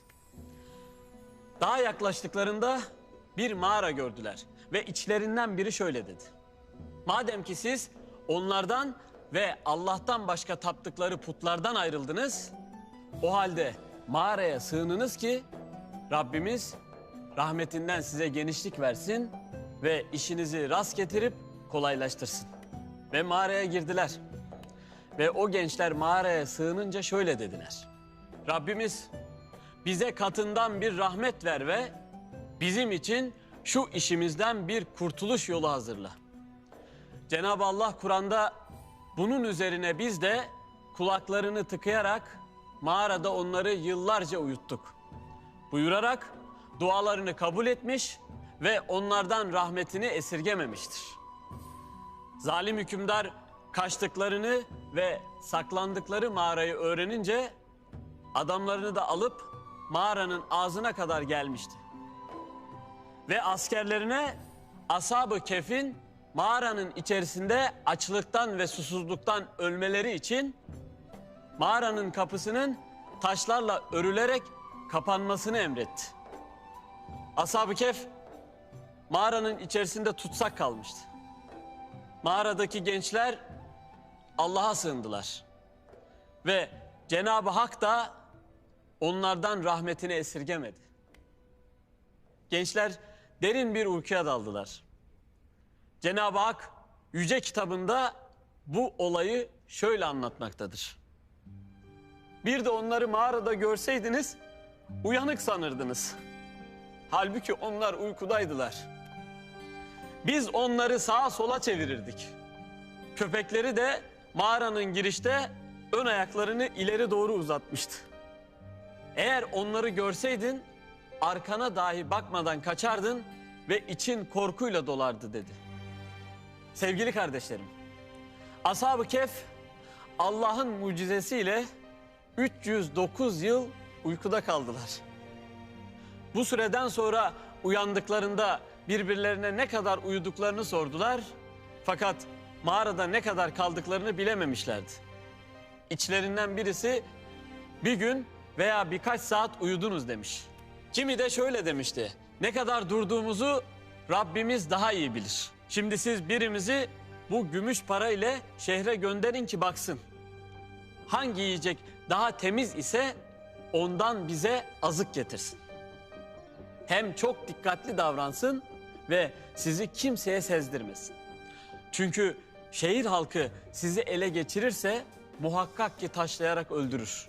Daha yaklaştıklarında bir mağara gördüler ve içlerinden biri şöyle dedi. Madem ki siz onlardan ve Allah'tan başka taptıkları putlardan ayrıldınız, o halde mağaraya sığınınız ki Rabbimiz rahmetinden size genişlik versin ve işinizi rast getirip kolaylaştırsın. Ve mağaraya girdiler. Ve o gençler mağaraya sığınınca şöyle dediler. Rabbimiz bize katından bir rahmet ver ve bizim için şu işimizden bir kurtuluş yolu hazırla. Cenab-ı Allah Kur'an'da bunun üzerine biz de kulaklarını tıkayarak mağarada onları yıllarca uyuttuk buyurarak dualarını kabul etmiş ve onlardan rahmetini esirgememiştir. Zalim hükümdar kaçtıklarını ve saklandıkları mağarayı öğrenince adamlarını da alıp mağaranın ağzına kadar gelmişti. Ve askerlerine Ashab-ı Kehf'in mağaranın içerisinde açlıktan ve susuzluktan ölmeleri için mağaranın kapısının taşlarla örülerek kapanmasını emretti. Ashab-ı Kehf mağaranın içerisinde tutsak kalmıştı. Mağaradaki gençler Allah'a sığındılar. Ve Cenab-ı Hak da onlardan rahmetini esirgemedi. Gençler derin bir uykuya daldılar. Cenab-ı Hak yüce kitabında bu olayı şöyle anlatmaktadır. Bir de onları mağarada görseydiniz uyanık sanırdınız. Halbuki onlar uykudaydılar. Biz onları sağa sola çevirirdik. Köpekleri de mağaranın girişte ön ayaklarını ileri doğru uzatmıştı. Eğer onları görseydin arkana dahi bakmadan kaçardın ve için korkuyla dolardı dedi. Sevgili kardeşlerim, Ashab-ı Kehf Allah'ın mucizesiyle 309 yıl uykuda kaldılar. Bu süreden sonra uyandıklarında birbirlerine ne kadar uyuduklarını sordular. Fakat mağarada ne kadar kaldıklarını bilememişlerdi. İçlerinden birisi bir gün veya birkaç saat uyudunuz demiş. Kimi de şöyle demişti. Ne kadar durduğumuzu Rabbimiz daha iyi bilir. Şimdi siz birimizi bu gümüş para ile şehre gönderin ki baksın. Hangi yiyecek daha temiz ise ondan bize azık getirsin. Hem çok dikkatli davransın ve sizi kimseye sezdirmesin. Çünkü şehir halkı sizi ele geçirirse muhakkak ki taşlayarak öldürür.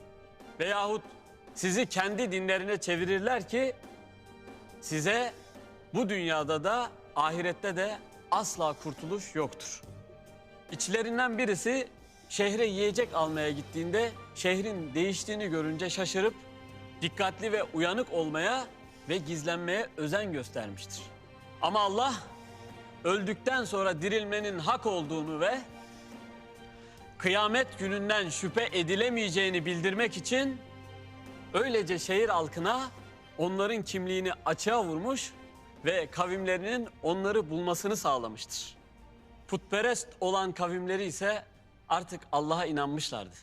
Veyahut sizi kendi dinlerine çevirirler ki size bu dünyada da ahirette de asla kurtuluş yoktur. İçlerinden birisi şehre yiyecek almaya gittiğinde şehrin değiştiğini görünce şaşırıp dikkatli ve uyanık olmaya ve gizlenmeye özen göstermiştir. Ama Allah öldükten sonra dirilmenin hak olduğunu ve kıyamet gününden şüphe edilemeyeceğini bildirmek için öylece şehir halkına onların kimliğini açığa vurmuş ve kavimlerinin onları bulmasını sağlamıştır. Putperest olan kavimleri ise artık Allah'a inanmışlardı.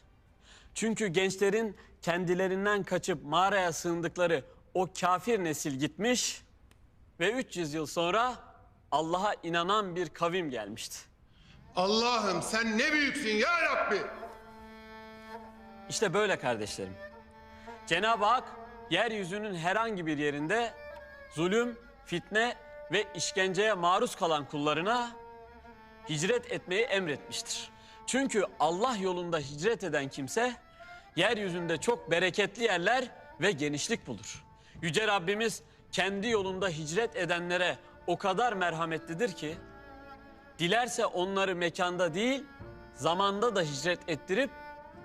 Çünkü gençlerin kendilerinden kaçıp mağaraya sığındıkları o kafir nesil gitmiş ve 300 yıl sonra Allah'a inanan bir kavim gelmişti. Allah'ım sen ne büyüksün ya Rabbi. İşte böyle kardeşlerim. Cenab-ı Hak yeryüzünün herhangi bir yerinde zulüm, fitne ve işkenceye maruz kalan kullarına hicret etmeyi emretmiştir. Çünkü Allah yolunda hicret eden kimse yeryüzünde çok bereketli yerler ve genişlik bulur. Yüce Rabbimiz kendi yolunda hicret edenlere o kadar merhametlidir ki dilerse onları mekanda değil zamanda da hicret ettirip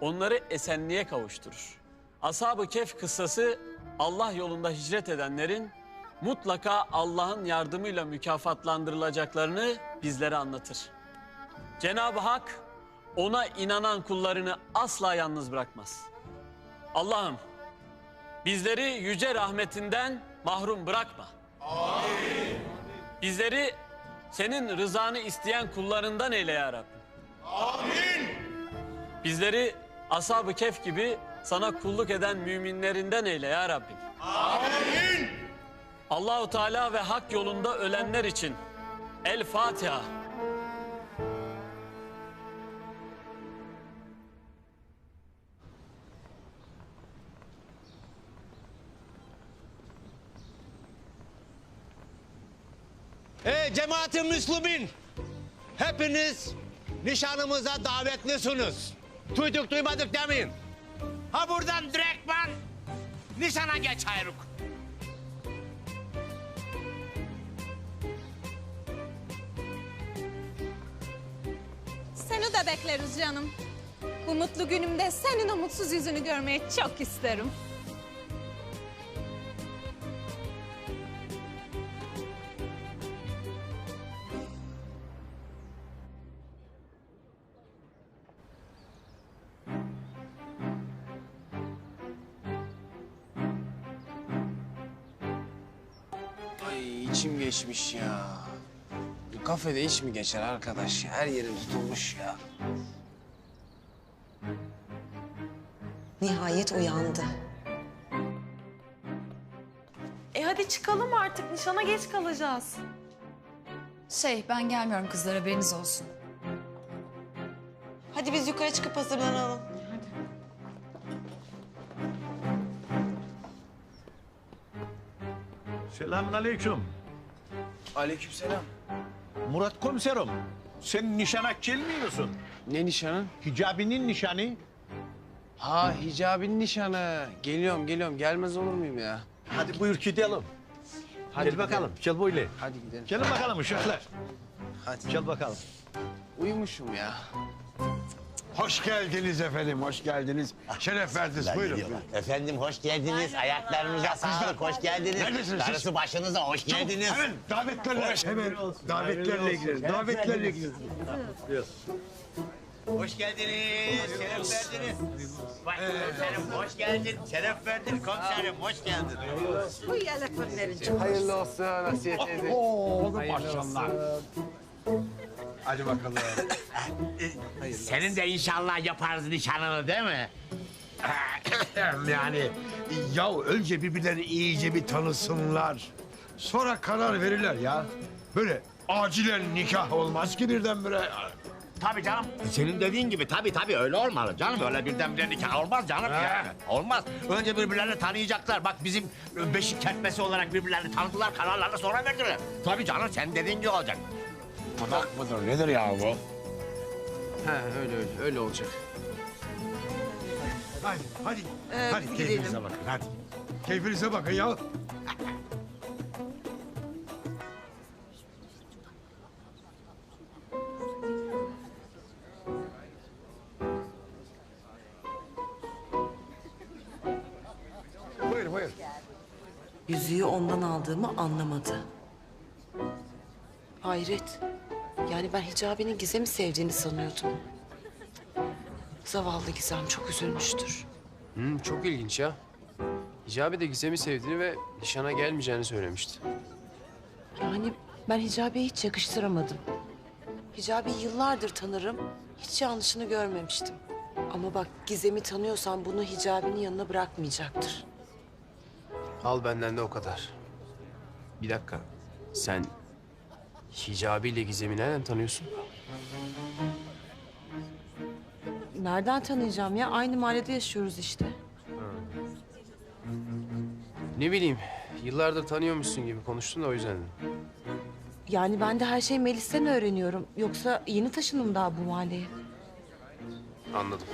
onları esenliğe kavuşturur. Ashab-ı Kehf kıssası Allah yolunda hicret edenlerin mutlaka Allah'ın yardımıyla mükafatlandırılacaklarını bizlere anlatır. Cenab-ı Hak ona inanan kullarını asla yalnız bırakmaz. Allah'ım bizleri yüce rahmetinden mahrum bırakma. Amin. Bizleri senin rızanı isteyen kullarından eyle ya Rabbim. Amin. Bizleri Ashab-ı Kehf gibi sana kulluk eden müminlerinden eyle ya Rabbim. Amin. Allahu Teala ve hak yolunda ölenler için El Fatiha. Ey cemaat-i Müslümin! Hepiniz nişanımıza davetlisiniz. Duyduk duymadık demeyin. Ha buradan direktman nişana geç Hayruk. Seni de bekleriz canım. Bu mutlu günümde senin o mutsuz yüzünü görmeyi çok isterim. Ay içim geçmiş ya. kafede iş mi geçer arkadaş? Her yerim tutulmuş ya. Nihayet uyandı. Hadi çıkalım artık. Nişana geç kalacağız. Ben gelmiyorum kızlar, haberiniz olsun. Hadi biz yukarı çıkıp hazırlanalım. Selamünaleyküm. Aleykümselam. Murat komiserim, sen nişana gelmiyorsun. Ne nişanı? Hicabi'nin nişanı. Ha, Hicabi'nin nişanı. Geliyorum. Gelmez olur muyum ya? Hadi buyur gidelim. Gel bakalım, gel böyle. Hadi gidelim. Gelin bakalım uşaklar. Hadi. Gel bakalım. Uyumuşum ya. Hoş geldiniz efendim, hoş geldiniz. Şeref verdiniz, buyurun. Efendim hoş geldiniz. Ayaklarınıza sağlık. Hoş geldiniz. Neredesiniz siz? Darısı başınıza hoş geldiniz. Hemen davetlerle ilgili. Davetlerle ilgili. Hoş geldiniz. Şeref verdiniz. Komiserim hoş geldin. Şeref verdin komiserim. Hoş geldin. Bu yeleklerin Hayırlı olsun Asiye teyze. Maşallah. Hadi bakalım. Senin de inşallah yaparız nişanını değil mi? Yani ya önce birbirlerini iyice bir tanısınlar. Sonra karar verirler ya. Böyle acilen nikah olmaz ki birdenbire. Tabii canım. Senin dediğin gibi tabii öyle olmalı canım. Öyle birdenbire nikah olmaz canım yani. Olmaz. Önce birbirlerini tanıyacaklar. Bak bizim beşik kertmesi olarak birbirlerini tanıdılar. Kararlarını sonra verdiler. Tabii canım sen dediğin gibi olacak. Budak mıdır nedir ya bu? Ha öyle olacak. Hadi. Hadi biz keyfinize gidelim. bakın hadi. Keyfinize bakın ya. Buyur. Yüzüğü ondan aldığımı anlamadı. Hayret. Yani ben Hicabi'nin Gizem'i sevdiğini sanıyordum. Zavallı Gizem çok üzülmüştür. Çok ilginç ya. Hicabi de Gizem'i sevdiğini ve nişana gelmeyeceğini söylemişti. Yani ben Hicabi'ye hiç yakıştıramadım. Hicabi'yi yıllardır tanırım. Hiç yanlışını görmemiştim. Ama bak Gizem'i tanıyorsan bunu Hicabi'nin yanına bırakmayacaktır. Al benden de o kadar. Bir dakika. Sen Hicabi ile Gizem'i nereden tanıyorsun? Nereden tanıyacağım ya? Aynı mahallede yaşıyoruz işte. Ne bileyim. Yıllardır tanıyormuşsun gibi konuştun da o yüzden. Yani ben de her şeyi Melis'ten öğreniyorum. Yoksa yeni taşındım daha bu mahalleye. Anladım.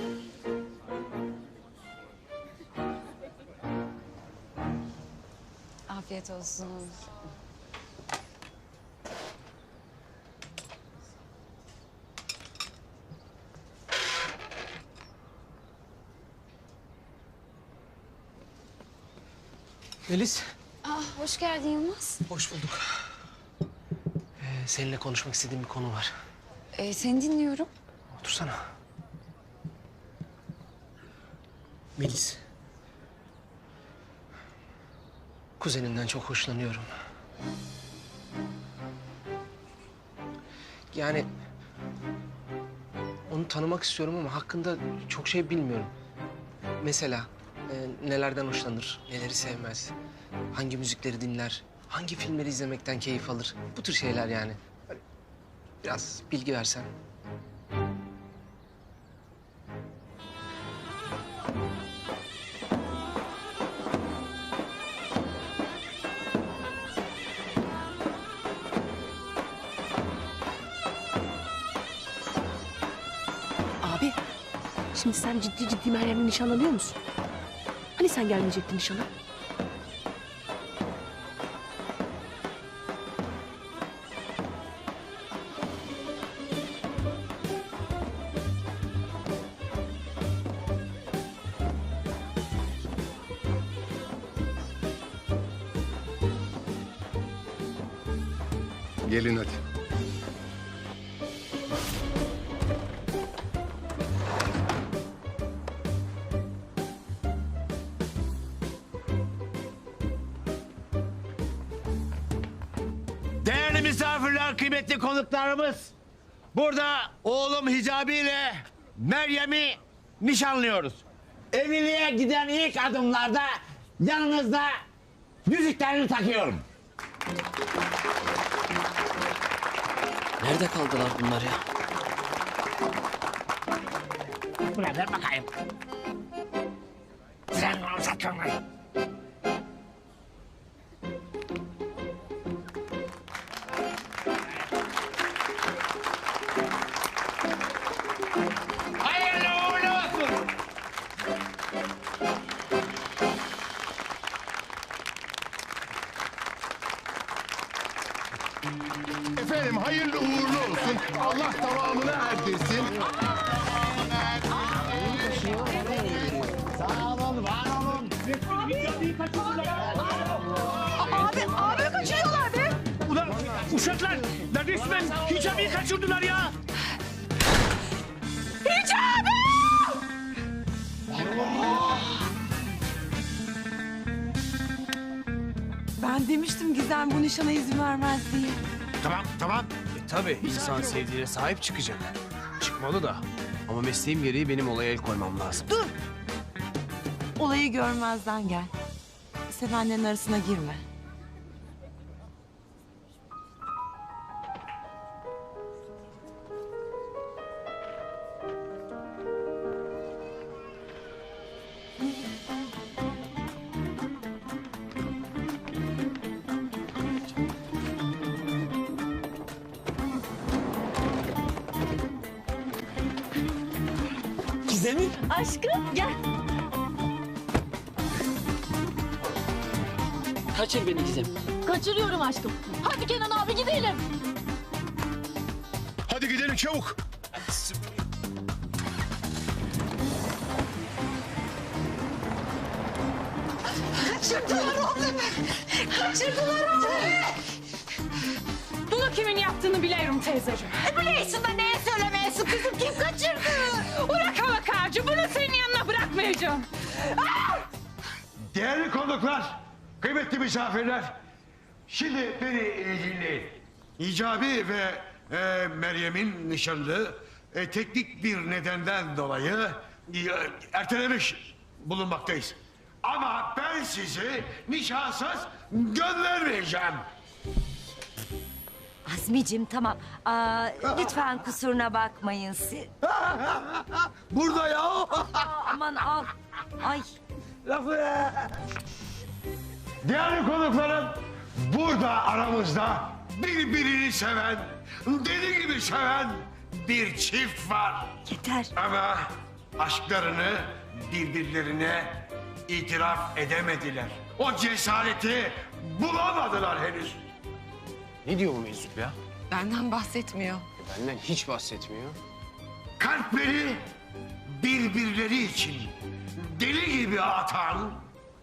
Afiyet olsun. Melis, Hoş geldin Yılmaz. hoş bulduk. Seninle konuşmak istediğim bir konu var. Seni dinliyorum. Otursana. Melis. Kuzeninden çok hoşlanıyorum. Yani onu tanımak istiyorum ama hakkında çok şey bilmiyorum. Mesela nelerden hoşlanır, neleri sevmez, hangi müzikleri dinler, hangi filmleri izlemekten keyif alır. Bu tür şeyler yani. Böyle biraz bilgi versen. Abi, şimdi sen ciddi Meryem'le nişan alıyor musun? Hani sen gelmeyecektin nişana? Gelin hadi. Değerli misafirler, kıymetli konuklarımız. Burada oğlum Hicabi ile Meryem'i nişanlıyoruz. Evliliğe giden ilk adımlarda yanınızda yüzüklerini takıyorum. Nerede kaldılar bunlar ya? Buraya ver bakayım. Sen onu sakın. Hayırlı uğurlu olsun. Efendim hayırlı uğurlu olsun. Allah tamamını erdirsin. Sağ olun, var olun. Abi kaçırıyorlar be. Ulan uşaklar, resmen Hicabi'yi kaçırdılar ya. Hicabi! Ben demiştim Gizem bu nişana izin vermez diye. Tamam. Tabii insan sevdiğine sahip çıkacak. Çıkmalı da. Ama mesleğim gereği benim olaya el koymam lazım. Dur. Olayı görmezden gel. Sevenlerin arasına girme. Gizem'im. Aşkım gel. Kaçır beni Gizem. Kaçırıyorum aşkım. Hadi Kenan abi gidelim. Hadi gidelim çabuk. Kaçırdılar oğlumu. Kaçırdılar oğlumu. Bunu kimin yaptığını biliyorum teyzeciğim. Biliyorsun da neye söylemeyesin kızım? Kim kaçırdı? Bırak hava kağıcı, bunu senin yanına bırakmayacağım. Değerli konuklar, kıymetli misafirler. Şimdi beni dinleyin. Hicabi ve Meryem'in nişanlı teknik bir nedenden dolayı ertelemiş bulunmaktayız. Ama ben sizi nişansız göndermeyeceğim. Azmiciğim tamam. Lütfen kusuruna bakmayın siz. Burada ya. Aman al. Ay. Değerli konuklarım, burada aramızda birbirini seven, deli gibi seven bir çift var. Yeter. Ama aşklarını birbirlerine itiraf edemediler. O cesareti bulamadılar henüz. Ne diyor bu meczup ya? Benden bahsetmiyor. Benden hiç bahsetmiyor. Kalpleri birbirleri için deli gibi atan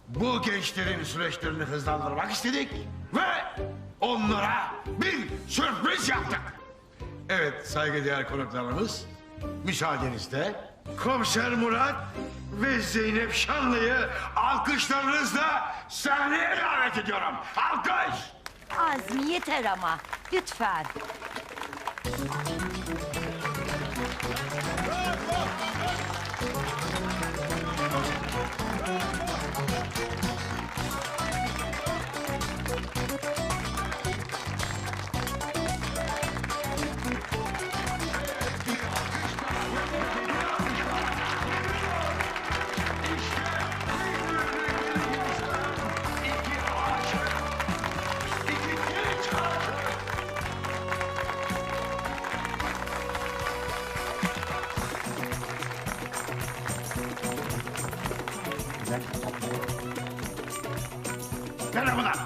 bu gençlerin süreçlerini hızlandırmak istedik ve onlara bir sürpriz yaptık. Evet saygıdeğer konuklarımız, müsaadenizle Komiser Murat ve Zeynep Şanlı'yı alkışlarınızla sahneye davet ediyorum. Alkış! Azmi yeter ama. Lütfen. Nerede bunlar?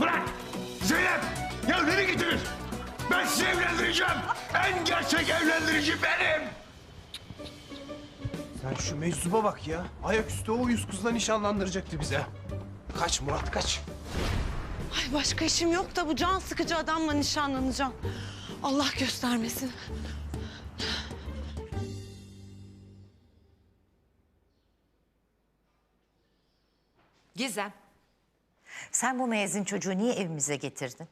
Bırak! Zeynep! Ya nereye gittiniz? Ben sizi evlendireceğim. En gerçek evlendirici benim. Sen şu meczuba bak ya. Ayaküstü o yüz kızla nişanlandıracaktı bize. Kaç Murat kaç. Ay başka işim yok da bu can sıkıcı adamla nişanlanacağım. Allah göstermesin. Gizem. Sen bu müezzin çocuğu niye evimize getirdin?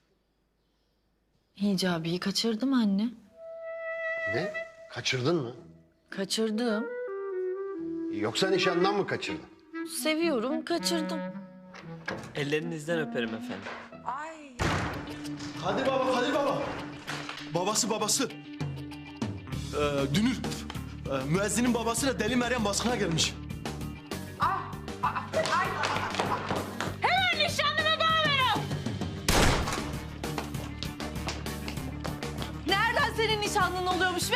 Hicabi'yi kaçırdım anne. Ne? Kaçırdın mı? Kaçırdım. Yoksa nişandan mı kaçırdın? Seviyorum, kaçırdım. Ellerinizden öperim efendim. Hadi baba, hadi baba. Babası. Dünür. Müezzinin babasıyla Deli Meryem baskına gelmiş. Hemen nişanlıma bağ verin. Nereden senin nişanlın oluyormuş be?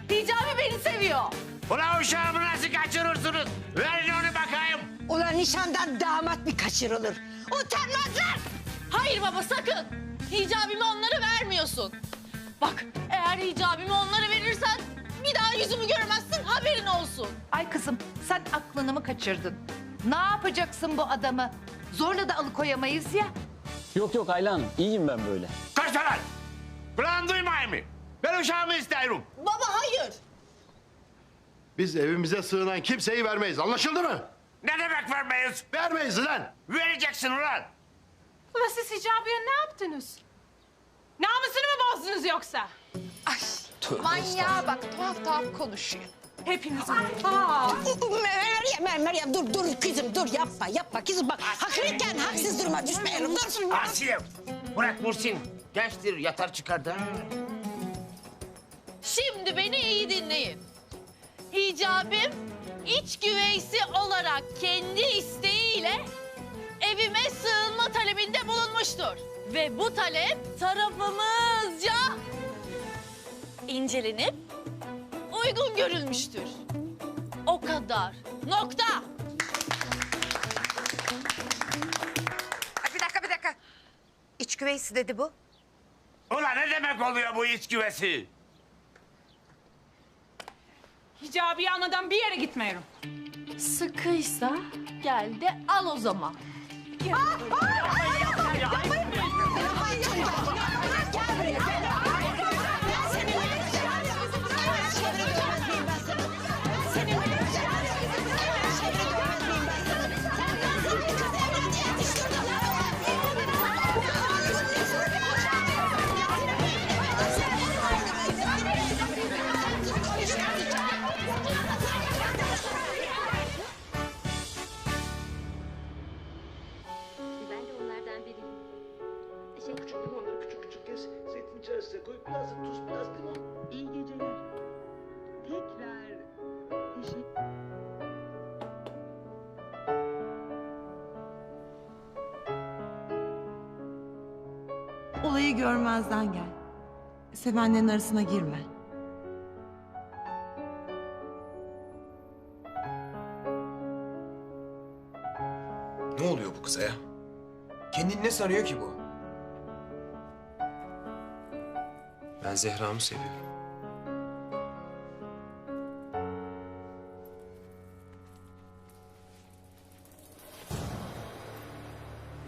Hicabi beni seviyor. Ulan uşağımı nasıl kaçırırsınız? Verin onu bakayım. Ulan nişandan damat mı kaçırılır? Utanmazlar! Hayır baba sakın. Hicabimi onlara vermiyorsun. Bak eğer hicabimi onlara verirsen bir daha yüzümü göremezsin haberin olsun. Ay kızım sen aklını mı kaçırdın? Ne yapacaksın bu adamı? Zorla da alıkoyamayız ya. Yok Ayla Hanım, iyiyim ben böyle. Kaçma lan! Kulağın duymayayım mı? Ben uşağımı isterim. Baba hayır. Biz evimize sığınan kimseyi vermeyiz. Anlaşıldı mı? Ne demek vermeyiz? Vermeyiz lan. Vereceksin ulan. Ulan siz Hicabi'ye ne yaptınız? Namusunu mu bozdunuz yoksa? Manyağa bak tuhaf konuşuyor. Hepiniz Meryem dur kızım dur yapma kızım bak. Haklıyken haksız duruma düşmeyelim dur. Asiye, bırak Muhsin. Gençtir yatar çıkar da. Şimdi beni iyi dinleyin. Hicabim iç güveysi olarak kendi isteğiyle evime sığınma talebinde bulunmuştur. Ve bu talep tarafımızca incelenip uygun görülmüştür. O kadar. Nokta. Bir dakika. İç güveysi dedi bu. Ulan ne demek oluyor bu iç güvesi? Hicabi'yi anladan bir yere gitmiyorum. Sıkıysa gel de al o zaman. Ben de onlardan biriyim. Küçük limonları küçük kes. Zeytin içerisine koy. Biraz da tuz, biraz limon. İyi geceler. Tekrar teşekkür. Olayı görmezden gel. Sevenlerin arasına girme. Ne oluyor bu kıza ya? Kendini ne sanıyor ki bu? Ben Zehra'mı seviyorum.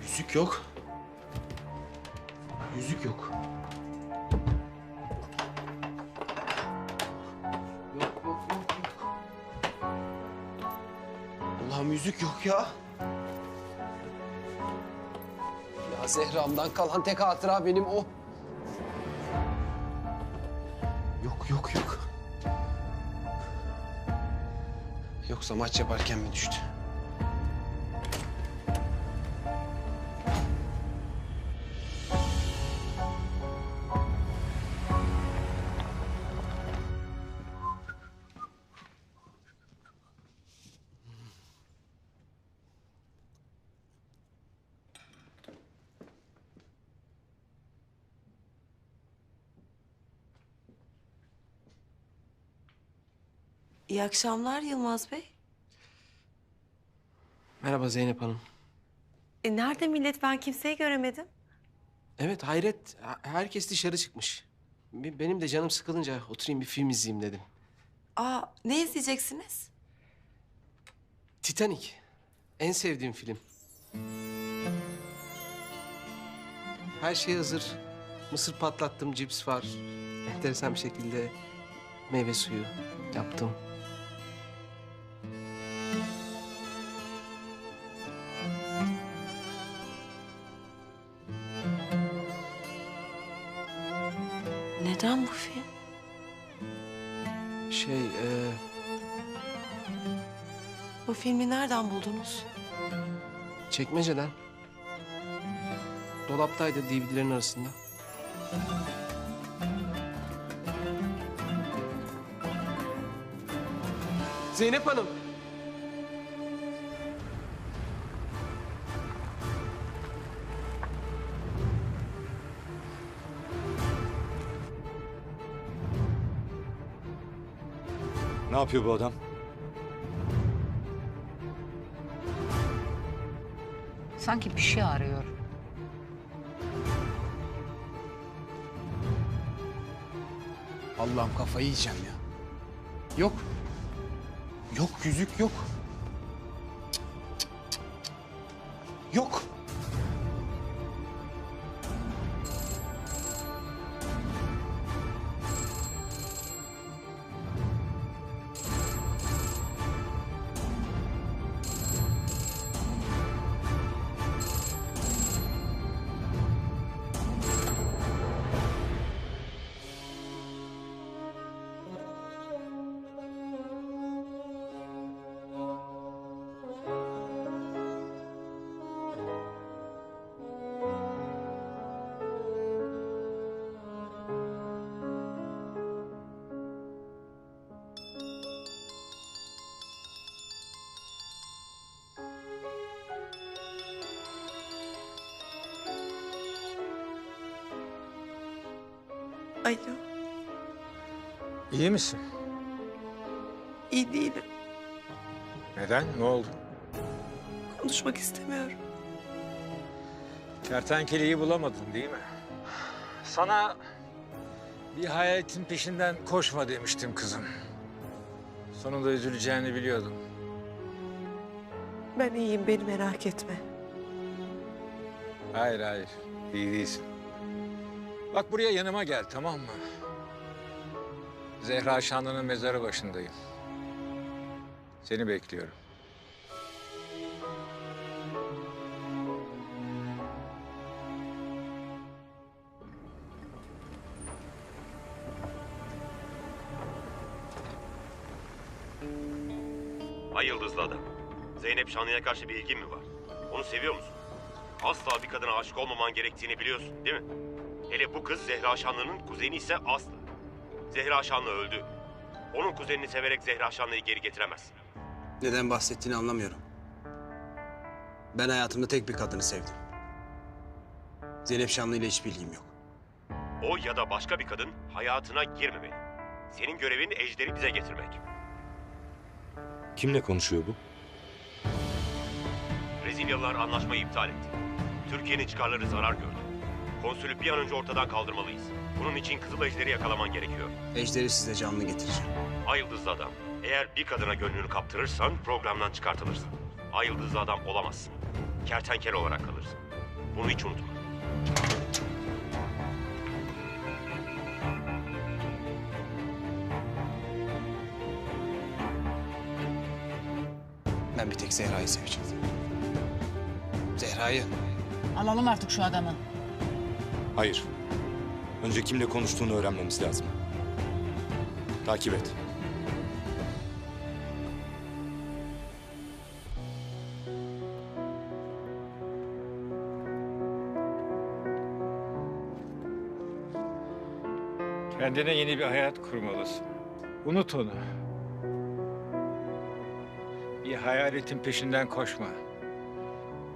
Yüzük yok. Yüzük yok. Yok. Allah'ım yüzük yok ya. Ya Zehra'mdan kalan tek hatıra benim o. Yok. Yoksa maç yaparken mi düştü? İyi akşamlar Yılmaz Bey. Merhaba Zeynep Hanım. Nerede millet? Ben kimseyi göremedim. Evet hayret. Herkes dışarı çıkmış. Benim de canım sıkılınca oturayım bir film izleyeyim dedim. Aa, ne izleyeceksiniz? Titanic. En sevdiğim film. Her şey hazır. Mısır patlattım, cips var. Enteresan bir şekilde meyve suyu yaptım. Neden bu film? Bu filmi nereden buldunuz? Çekmeceden. Dolaptaydı DVD'lerin arasında. Zeynep Hanım. Ne yapıyor bu adam? Sanki bir şey arıyor. Allah'ım kafayı yiyeceğim ya. Yok. Yok, yüzük yok. Yok. Alo, İyi misin? iyi değilim. Neden? Ne oldu? Konuşmak istemiyorum. Kertenkeleyi bulamadın değil mi? Sana bir hayaletin peşinden koşma demiştim kızım. Sonunda üzüleceğini biliyordum. Ben iyiyim, beni merak etme. Hayır, hayır. İyi değilsin. Bak buraya yanıma gel, tamam mı? Zehra Şanlı'nın mezarı başındayım. Seni bekliyorum. Ay yıldızlı adam. Zeynep Şanlı'ya karşı bir ilgin mi var? Onu seviyor musun? Asla bir kadına aşık olmaman gerektiğini biliyorsun, değil mi? Hele bu kız Zehra Şanlı'nın kuzeni ise Aslı. Zehra Şanlı öldü. Onun kuzenini severek Zehra Şanlı'yı geri getiremezsin. Neden bahsettiğini anlamıyorum. Ben hayatımda tek bir kadını sevdim. Zeynep Şanlı ile hiçbir ilgim yok. O ya da başka bir kadın hayatına girmemeli. Senin görevin Ejder'i bize getirmek. Kimle konuşuyor bu? Brezilyalılar anlaşmayı iptal etti. Türkiye'nin çıkarları zarar gördü. Konsülü bir an önce ortadan kaldırmalıyız. Bunun için Kızıl Ejder'i yakalaman gerekiyor. Ejder'i size canlı getireceğim. Ay yıldızlı adam. Eğer bir kadına gönlünü kaptırırsan programdan çıkartılırsın. Ay yıldızlı adam olamazsın. Kertenkele olarak kalırsın. Bunu hiç unutma. Ben bir tek Zehra'yı seveceğim. Zehra'yı. Alalım artık şu adamı. Hayır. Önce kimle konuştuğunu öğrenmemiz lazım. Takip et. Kendine yeni bir hayat kurmalısın. Unut onu. Bir hayaletin peşinden koşma.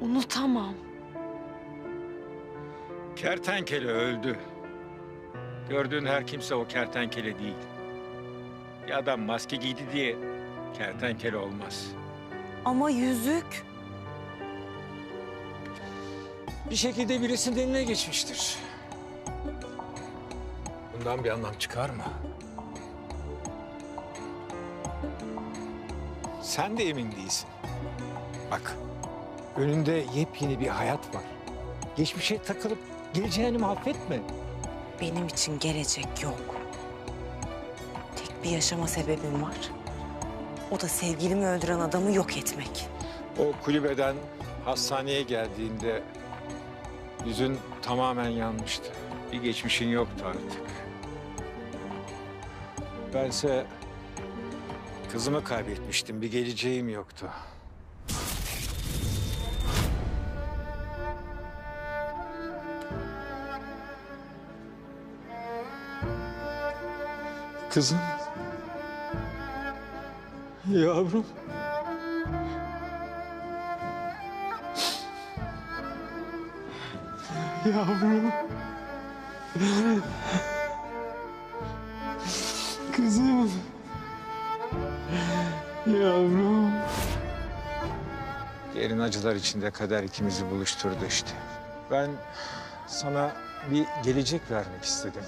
Unutamam. Kertenkele öldü. Gördüğün her kimse o kertenkele değil. Bir adam maske giydi diye kertenkele olmaz. Ama yüzük. Bir şekilde birisinin eline geçmiştir. Bundan bir anlam çıkarma. Sen de emin değilsin. Bak, önünde yepyeni bir hayat var. Geçmişe takılıp geleceğini mahvetme. Benim için gelecek yok. Tek bir yaşama sebebim var. O da sevgilimi öldüren adamı yok etmek. O kulübeden hastaneye geldiğinde yüzün tamamen yanmıştı. Bir geçmişin yoktu artık. Bense kızımı kaybetmiştim. Bir geleceğim yoktu. Kızım. Yavrum. Yavrum. Kızım. Yavrum. Derin acılar içinde kader ikimizi buluşturdu işte. Ben sana bir gelecek vermek istedim.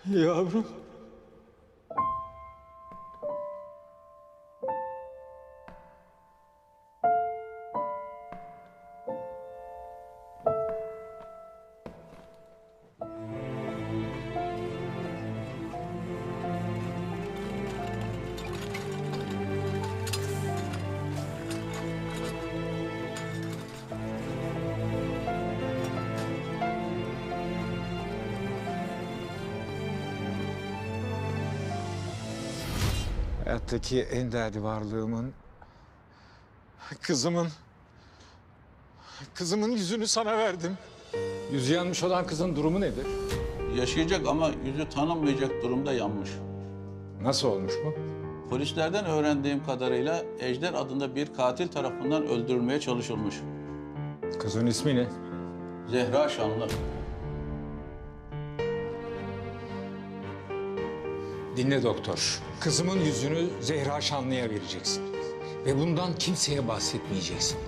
Yavrum. Hayattaki en değerli varlığımın, kızımın yüzünü sana verdim. Yüzü yanmış olan kızın durumu nedir? Yaşayacak ama yüzü tanınmayacak durumda yanmış. Nasıl olmuş bu? Polislerden öğrendiğim kadarıyla Ejder adında bir katil tarafından öldürülmeye çalışılmış. Kızın ismi ne? Zehra Şanlı. Dinle doktor. Kızımın yüzünü Zehra Şanlı'ya vereceksin. Ve bundan kimseye bahsetmeyeceksin.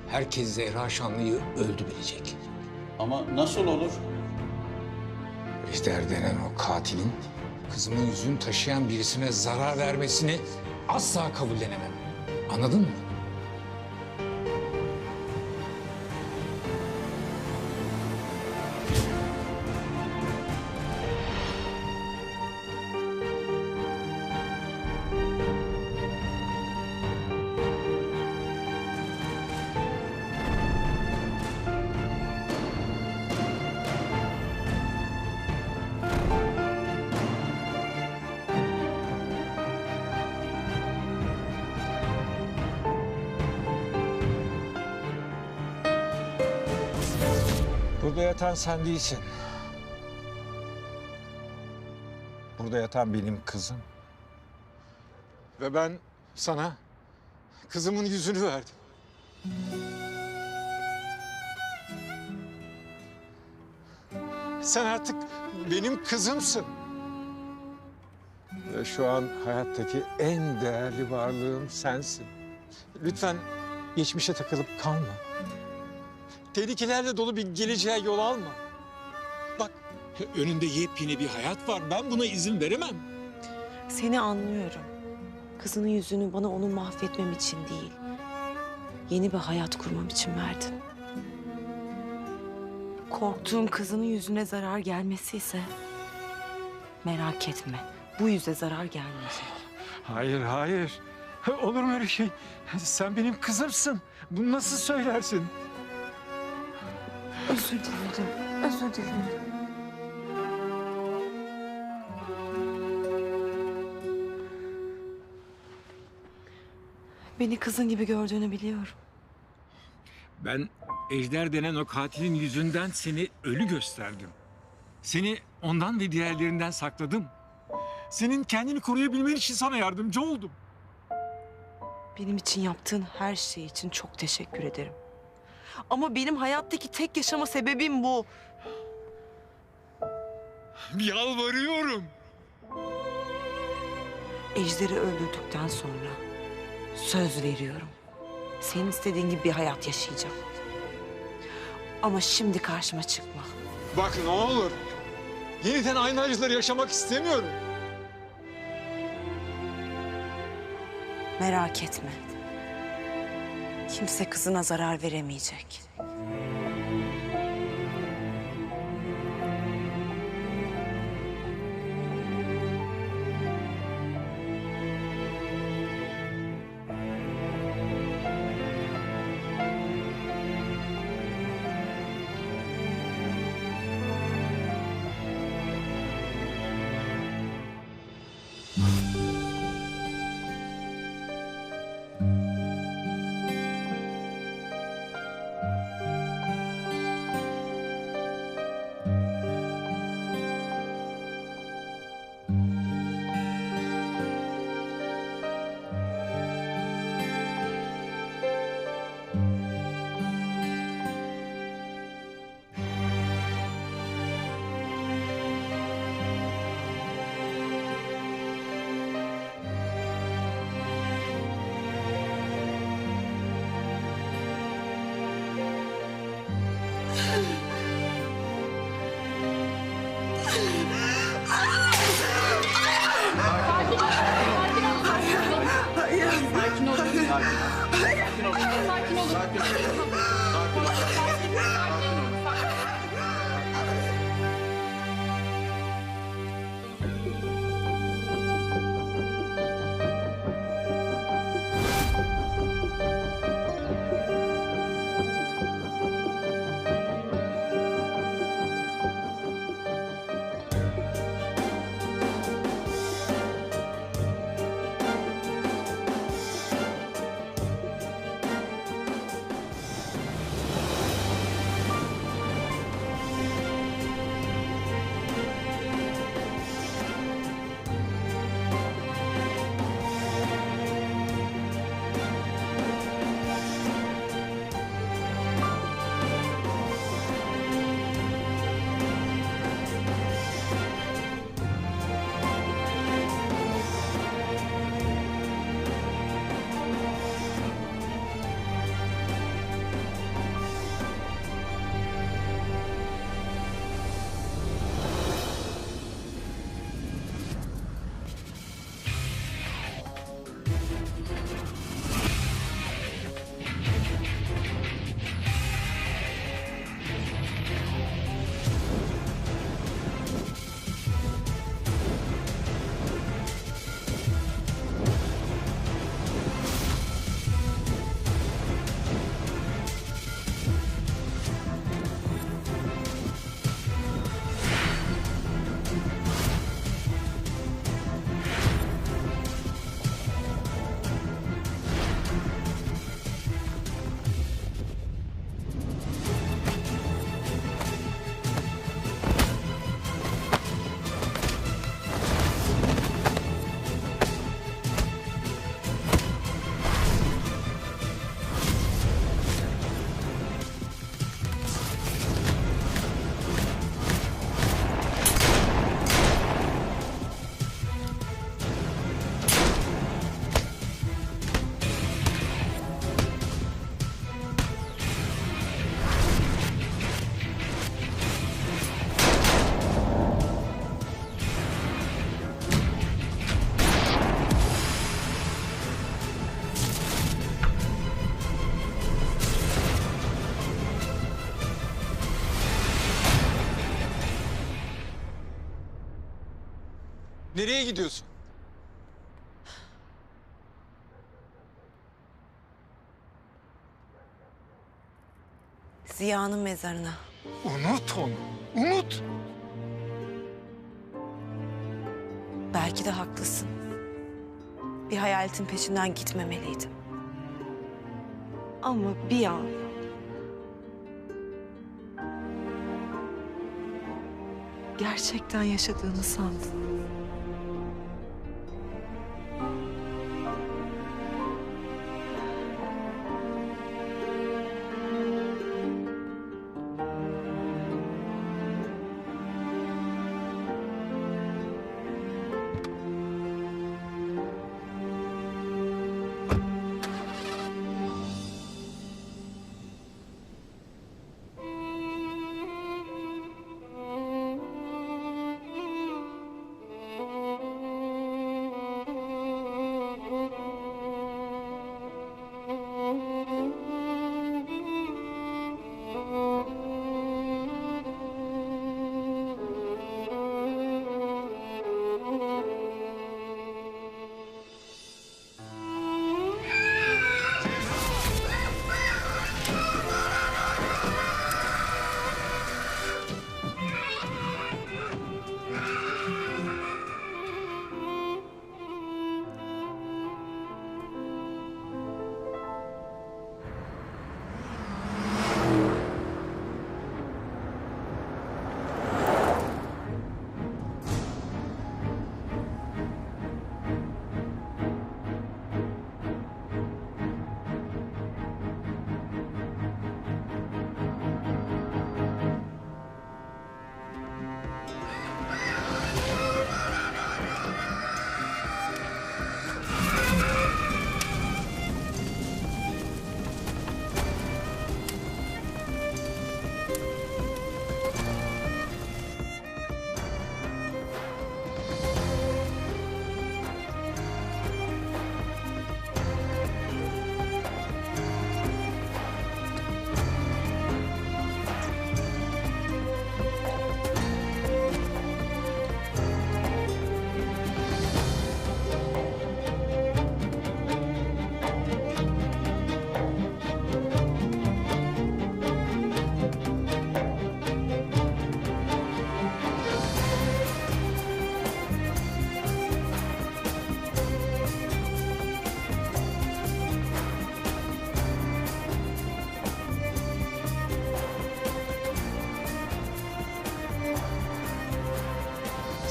Herkes Zehra Şanlı'yı öldü bilecek. Ama nasıl olur? Ejder denen o katilin kızımın yüzünü taşıyan birisine zarar vermesini asla kabullenemem. Anladın mı? Burada yatan sen değilsin. Burada yatan benim kızım. Ve ben sana kızımın yüzünü verdim. Sen artık benim kızımsın. Ve şu an hayattaki en değerli varlığım sensin. Lütfen geçmişe takılıp kalma. Tehlikelerle dolu bir geleceğe yol alma. Bak, önünde yepyeni bir hayat var. Ben buna izin veremem. Seni anlıyorum. Kızının yüzünü bana onu mahvetmem için değil, yeni bir hayat kurmam için verdin. Korktuğum kızının yüzüne zarar gelmesi ise merak etme, bu yüze zarar gelmeyecek. Hayır, hayır. Olur mu öyle şey? Sen benim kızımsın. Bunu nasıl söylersin? Özür dilerim, özür dilerim. Beni kızın gibi gördüğünü biliyorum. Ben Ejder denen o katilin yüzünden seni ölü gösterdim. Seni ondan ve diğerlerinden sakladım. Senin kendini koruyabilmen için sana yardımcı oldum. Benim için yaptığın her şey için çok teşekkür ederim. Ama benim hayattaki tek yaşama sebebim bu. Yalvarıyorum. Ejder'i öldürdükten sonra söz veriyorum. Senin istediğin gibi bir hayat yaşayacağım. Ama şimdi karşıma çıkma. Bak ne olur. Yeniden aynı acıları yaşamak istemiyorum. Merak etme. Kimse kızına zarar veremeyecek. Sakin olun. Sakin olun. Sakin olun. Sakin olun. Nereye gidiyorsun? Ziya'nın mezarına. Unut onu. Unut. Belki de haklısın. Bir hayaletin peşinden gitmemeliydim. Ama bir an... gerçekten yaşadığını sandım.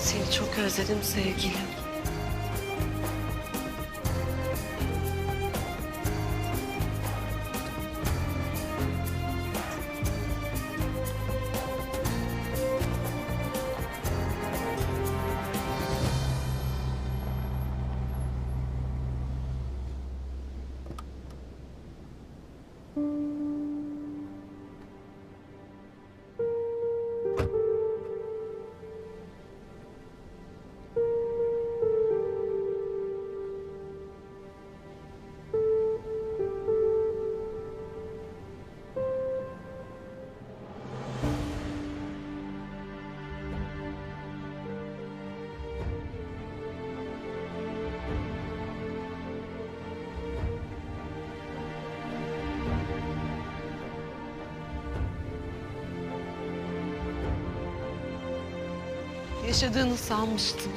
Seni çok özledim sevgilim. Yaşadığını sanmıştım.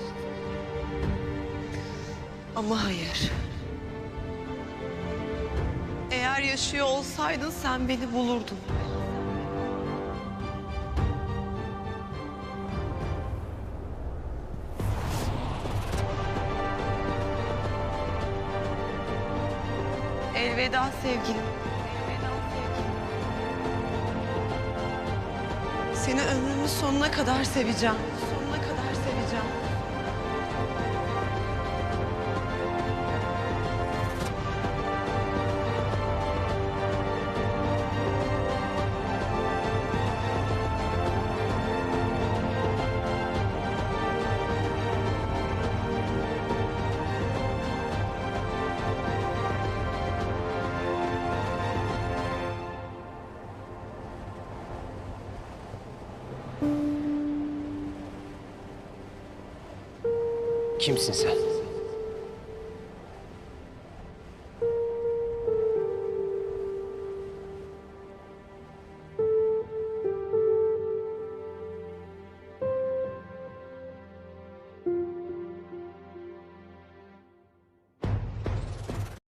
Ama hayır. Eğer yaşıyor olsaydın sen beni bulurdun. Elveda sevgilim. Seni ömrümün sonuna kadar seveceğim. Sonuna kadar seveceğim. Kimsin sen?